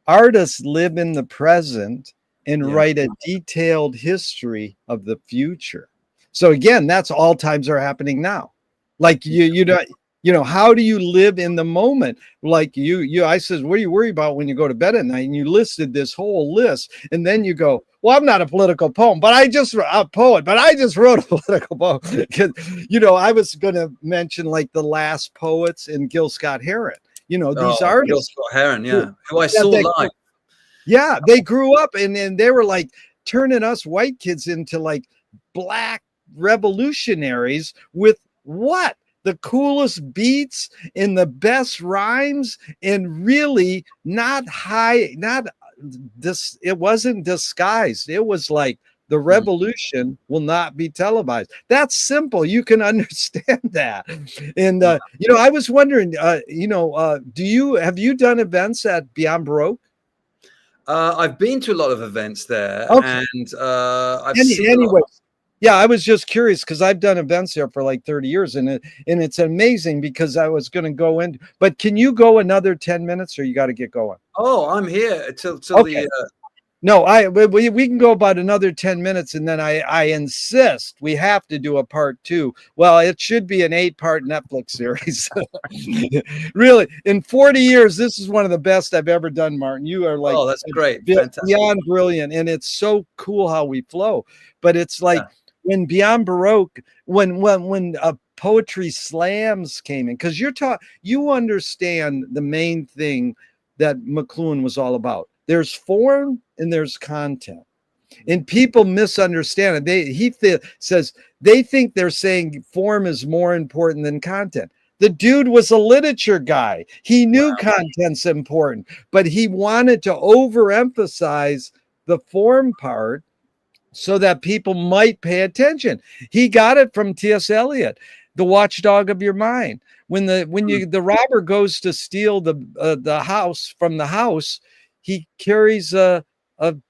Artists live in the present and write a detailed history of the future. So again, that's all times are happening now. Like you know, how do you live in the moment? Like I says, what do you worry about when you go to bed at night? And you listed this whole list, and then you go, well, I'm not a political poem, but I just wrote a political poem. Because, you know, I was going to mention like the last poets in Gil Scott-Heron. You know, these artists. Gil Scott-Heron, who I saw live. Yeah, they grew up and they were like turning us white kids into like black revolutionaries with what? The coolest beats and the best rhymes, and really it wasn't disguised. It was like, the revolution will not be televised. That's simple. You can understand that. And, you know, I was wondering, you know, have you done events at Beyond Baroque? I've been to a lot of events there, and I've seen anyway. Yeah, I was just curious because I've done events there for like 30 years, and it's amazing because I was going to go in. But can you go another 10 minutes, or you got to get going? Oh, I'm here till the. No, we can go about another 10 minutes, and then I insist we have to do a part 2. Well, it should be an 8-part Netflix series. Really, in 40 years, this is one of the best I've ever done, Martin. You are like, oh, that's great, beyond brilliant, and it's so cool how we flow. But it's like when Beyond Baroque, when poetry slams came in, because you understand the main thing that McLuhan was all about. There's form and there's content, and people misunderstand it. He says they think they're saying form is more important than content. The dude was a literature guy. He knew content's important, but he wanted to overemphasize the form part so that people might pay attention. He got it from T.S. Eliot, the watchdog of your mind. When the robber goes to steal the house from the house, he carries a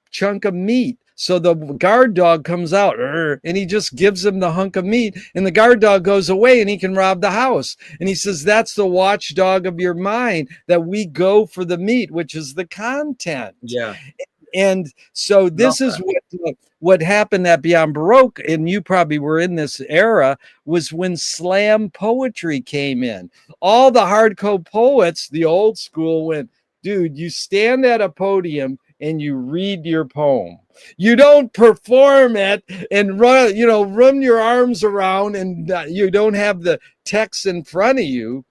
chunk of meat. So the guard dog comes out and he just gives him the hunk of meat, and the guard dog goes away and he can rob the house. And he says, that's the watchdog of your mind, that we go for the meat, which is the content. Yeah. And so this Love is what happened at Beyond Baroque, and you probably were in this era, was when slam poetry came in. All the hardcore poets, the old school, went, dude, you stand at a podium and you read your poem. You don't perform it and run your arms around, and you don't have the text in front of you,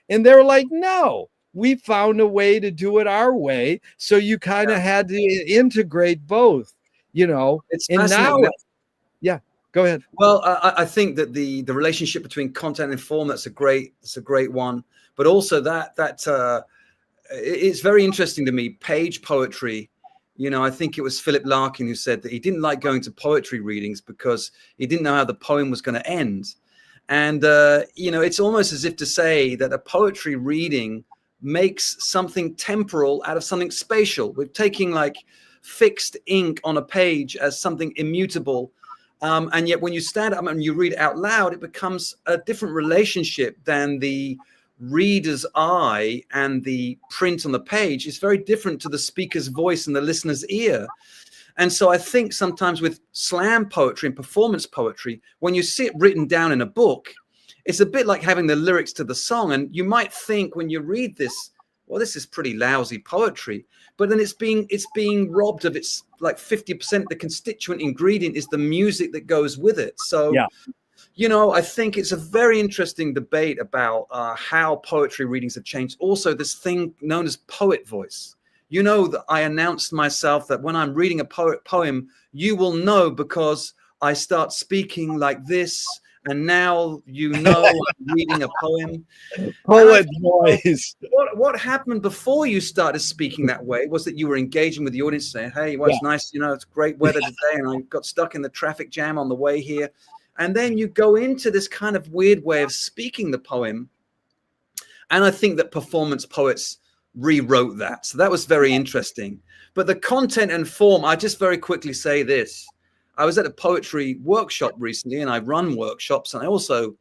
And they're like, no, we found a way to do it our way. So you kind of had to integrate both, It's and now, fascinating. yeah, go ahead. Well, I think that the relationship between content and form, that's a great one. But also that it's very interesting to me. Page poetry, I think it was Philip Larkin who said that he didn't like going to poetry readings because he didn't know how the poem was going to end. And it's almost as if to say that a poetry reading makes something temporal out of something spatial. We're taking like fixed ink on a page as something immutable. And yet when you stand up and you read it out loud, it becomes a different relationship than the reader's eye, and the print on the page is very different to the speaker's voice and the listener's ear. And so I think sometimes with slam poetry and performance poetry, when you see it written down in a book, it's a bit like having the lyrics to the song. And you might think when you read this, well, this is pretty lousy poetry, but then it's being robbed of its like 50%. The constituent ingredient is the music that goes with it. So, yeah. I think it's a very interesting debate about how poetry readings have changed. Also, this thing known as poet voice. That I announced myself that when I'm reading a poem, you will know because I start speaking like this. And now I'm reading a poem. Poet voice. What happened before you started speaking that way was that you were engaging with the audience, saying, hey, it's nice, it's great weather today, and I got stuck in the traffic jam on the way here. And then you go into this kind of weird way of speaking the poem. And I think that performance poets rewrote that. So that was very interesting. But the content and form, I just very quickly say this. I was at a poetry workshop recently, and I run workshops, and I also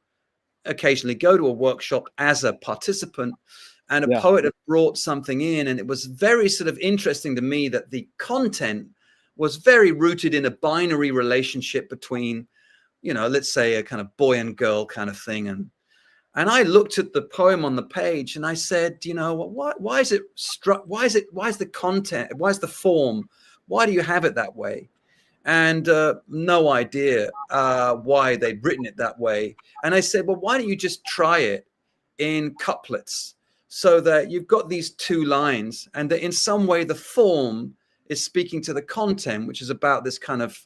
occasionally go to a workshop as a participant, and a poet had brought something in, and it was very sort of interesting to me that the content was very rooted in a binary relationship between, let's say a kind of boy and girl kind of thing. And I looked at the poem on the page and I said, why is it why is the content, why is the form, why do you have it that way? And no idea why they'd written it that way. And I said, well, why don't you just try it in couplets so that you've got these two lines, and that in some way the form is speaking to the content, which is about this kind of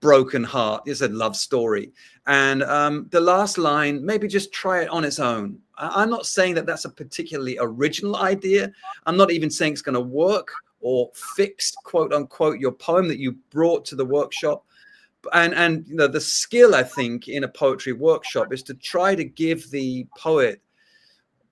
broken heart. It's a love story. And the last line, maybe just try it on its own. I'm not saying that that's a particularly original idea. I'm not even saying it's going to work or fix, quote unquote, your poem that you brought to the workshop. And the skill, I think, in a poetry workshop is to try to give the poet,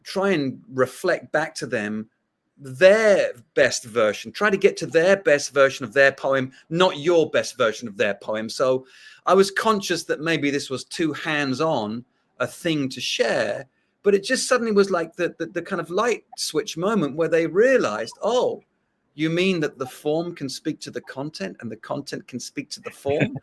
try and reflect back to them their best version, try to get to their best version of their poem, not your best version of their poem. So I was conscious that maybe this was too hands-on a thing to share, but it just suddenly was like the kind of light switch moment where they realized, oh, you mean that the form can speak to the content and the content can speak to the form?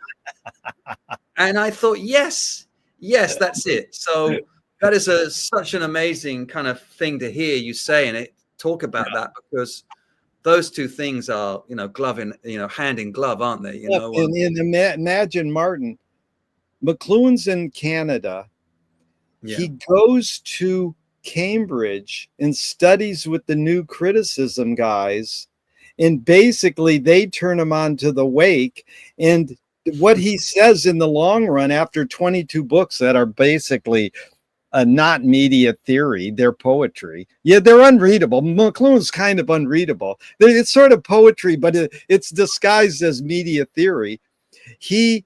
And I thought, yes, that's it. So that is such an amazing kind of thing to hear you say, and talk about that, because those two things are, hand in glove, aren't they? And imagine, Martin, McLuhan's in Canada. Yeah. He goes to Cambridge and studies with the new criticism guys, and basically they turn him on to the wake. And what he says in the long run, after 22 books that are basically not media theory, they're poetry. Yeah, they're unreadable. McLuhan's kind of unreadable. It's sort of poetry, but it's disguised as media theory. He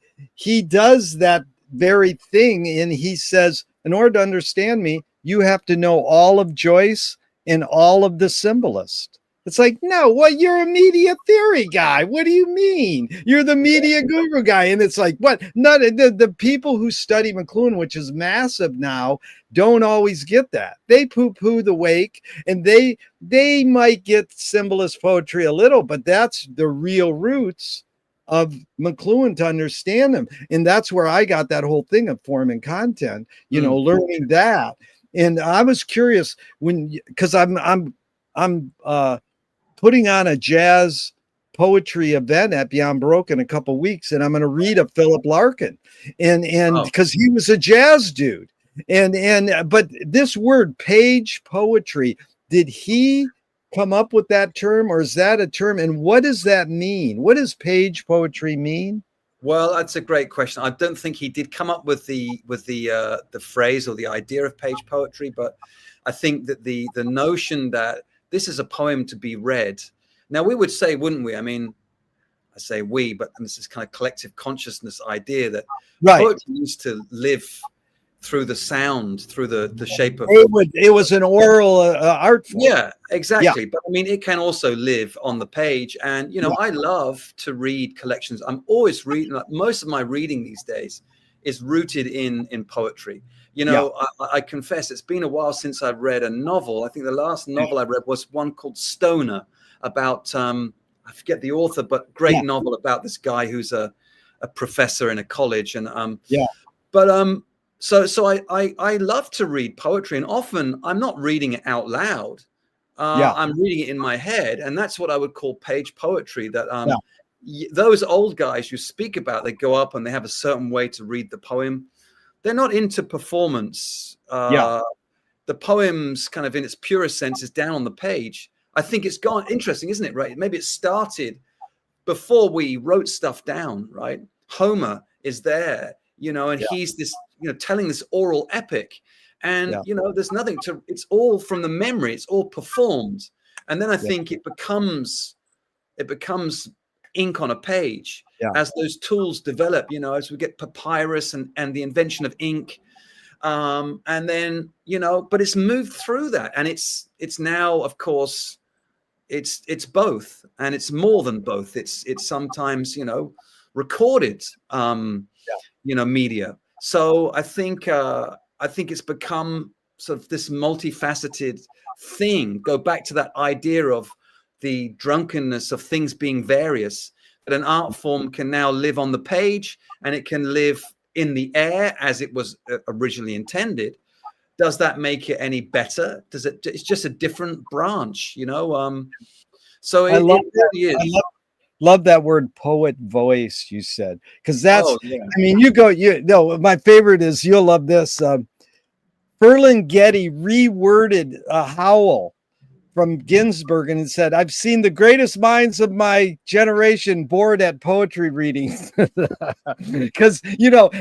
does that very thing, and he says, in order to understand me, you have to know all of Joyce and all of the symbolists. It's like, no, well, you're a media theory guy. What do you mean? You're the media guru guy. And it's like, what? Not the people who study McLuhan, which is massive now, don't always get that. They poo-poo the wake, and they might get symbolist poetry a little, but that's the real roots of McLuhan to understand them. And that's where I got that whole thing of form and content, learning that. And I was curious because I'm putting on a jazz poetry event at Beyond Baroque in a couple weeks, and I'm going to read a Philip Larkin, and because he was a jazz dude, but this word page poetry, did he come up with that term, or is that a term? And what does that mean? What does page poetry mean? Well, that's a great question. I don't think he did come up with the phrase or the idea of page poetry, but I think that the notion that this is a poem to be read. Now, we would say, wouldn't we? I mean, I say we, but this is kind of collective consciousness idea that poetry used to live through the sound, through the shape of it was an oral art form. Yeah, exactly. Yeah. But I mean, it can also live on the page. And, I love to read collections. I'm always reading, like most of my reading these days is rooted in poetry. I confess it's been a while since I've read a novel. I think the last novel I read was one called Stoner about, I forget the author, but great novel about this guy who's a professor in a college. And So I love to read poetry, and often I'm not reading it out loud. I'm reading it in my head, and that's what I would call page poetry. That those old guys you speak about, they go up and they have a certain way to read the poem. They're not into performance. The poem's kind of in its purest sense is down on the page. I think it's gone interesting, isn't it? Right? Maybe it started before we wrote stuff down. Right? Homer is there, and he's this. Telling this oral epic, and there's nothing to. It's all from the memory. It's all performed, and then I think it becomes ink on a page as those tools develop. As we get papyrus and the invention of ink, and then but it's moved through that, and it's now, of course, it's both, and it's more than both. It's sometimes recorded media. So I think it's become sort of this multifaceted thing. Go back to that idea of the drunkenness of things being various, that an art form can now live on the page and it can live in the air as it was originally intended. Does that make it any better? It's just a different branch, So it really is. Love that word poet voice, you said, because that's, I mean, my favorite is, you'll love this. Ferlinghetti reworded a Howl from Ginsberg and said, I've seen the greatest minds of my generation bored at poetry readings. Because,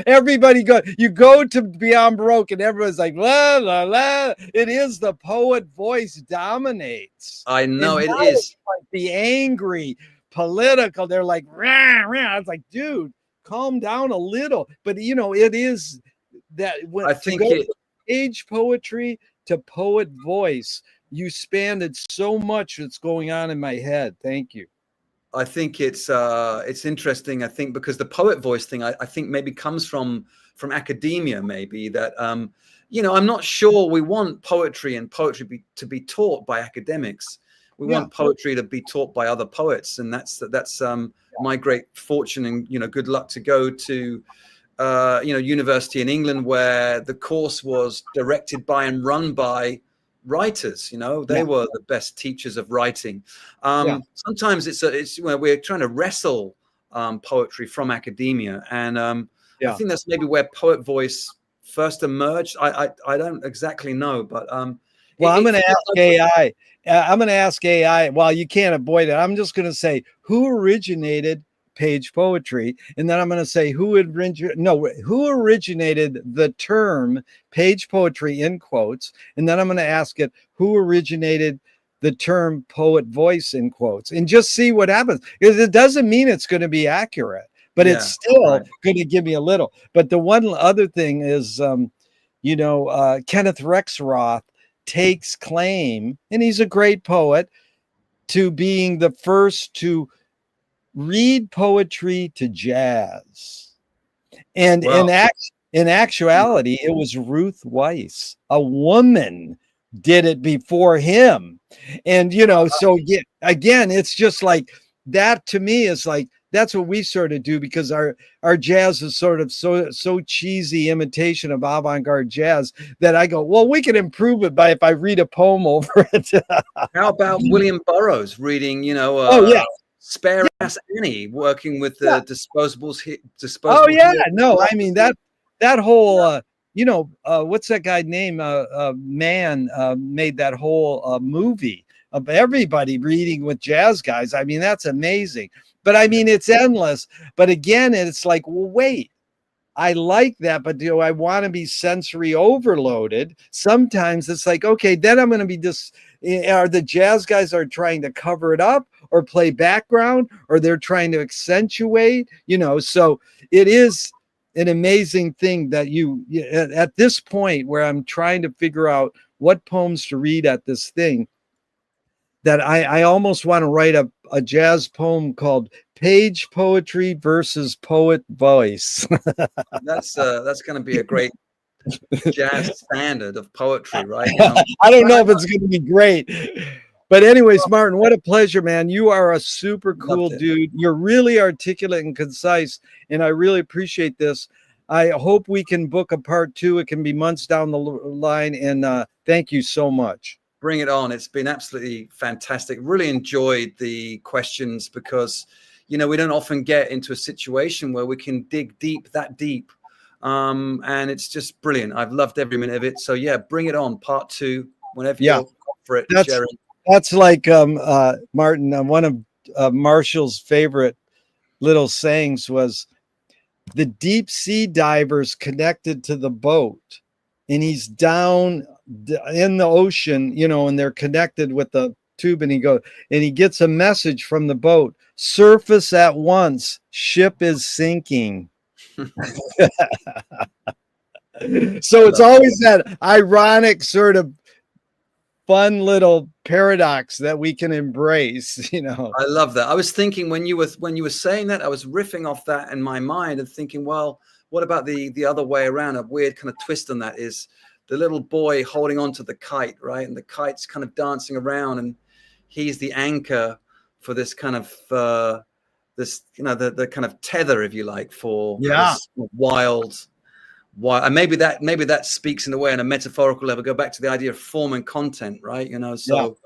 everybody you go to Beyond Baroque and everyone's like, la, la, la. It is the poet voice dominates. I know it is. Like the angry, political, they're like, rah, rah. I was like, dude, calm down a little. But it is that when I think page poetry to poet voice, you spanned so much that's going on in my head. Thank you. I think it's interesting. I think because the poet voice thing, I think maybe comes from academia, maybe that I'm not sure we want poetry to be taught by academics. We want poetry to be taught by other poets, and that's my great fortune, and good luck to go to university in England where the course was directed by and run by writers. They were the best teachers of writing. Sometimes it's we're trying to wrestle poetry from academia, and I think that's maybe where poet voice first emerged. I don't exactly know, but well, I'm going to ask AI. I'm going to ask AI. Well, you can't avoid it. I'm just going to say, who originated page poetry? And then I'm going to say, who originated the term page poetry in quotes? And then I'm going to ask it, who originated the term poet voice in quotes? And just see what happens. Because it doesn't mean it's going to be accurate, but it's still going to give me a little. But the one other thing is, Kenneth Rexroth takes claim, and he's a great poet, to being the first to read poetry to jazz. And Well, in actuality, it was Ruth Weiss, a woman, did it before him. And so again, it's just like that. To me, is like that's what we sort of do, because our jazz is sort of so cheesy imitation of avant-garde jazz that I go, well, we can improve it by if I read a poem over it. how about William Burroughs reading, Oh yeah. Spare Ass Annie, working with the Oh disposable yeah, heels? no, I mean that whole what's that guy name? Man made that whole movie of everybody reading with jazz guys. I mean, that's amazing. But I mean, it's endless. But again, it's like, well, wait, I like that, but do I want to be sensory overloaded? Sometimes it's like, okay, then I'm going to be just, are the jazz guys are trying to cover it up or play background, or they're trying to accentuate, so it is an amazing thing that at this point where I'm trying to figure out what poems to read at this thing, that I almost want to write a jazz poem called Page Poetry versus Poet Voice. That's going to be a great jazz standard of poetry, right? I don't know if it's going to be great. But anyways, Martin, what a pleasure, man. You are a super cool dude. You're really articulate and concise, and I really appreciate this. I hope we can book a part 2. It can be months down the line, and thank you so much. Bring it on. It's been absolutely fantastic. Really enjoyed the questions, because we don't often get into a situation where we can dig that deep, and it's just brilliant. I've loved every minute of it. So yeah, bring it on, part 2, whenever you're up for it, Gerry. That's like Martin, one of Marshall's favorite little sayings was, the deep sea divers connected to the boat, and he's down in the ocean, and they're connected with the tube, and he gets a message from the boat: surface at once, ship is sinking. So it's always that ironic sort of fun little paradox that we can embrace. I love that. I was thinking when you were saying that, I was riffing off that in my mind and thinking, well, what about the other way around? A weird kind of twist on that is the little boy holding on to the kite, right? And the kite's kind of dancing around, and he's the anchor for this kind of the kind of tether, if you like, for this wild. And maybe that speaks in a way, on a metaphorical level, go back to the idea of form and content, right? So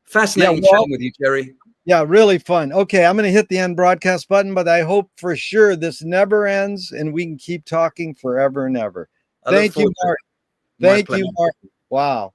fascinating chatting with you, Gerry. Yeah, really fun. Okay, I'm going to hit the end broadcast button, but I hope for sure this never ends and we can keep talking forever and ever. Thank you, Mark. Thank you, Mark. Wow.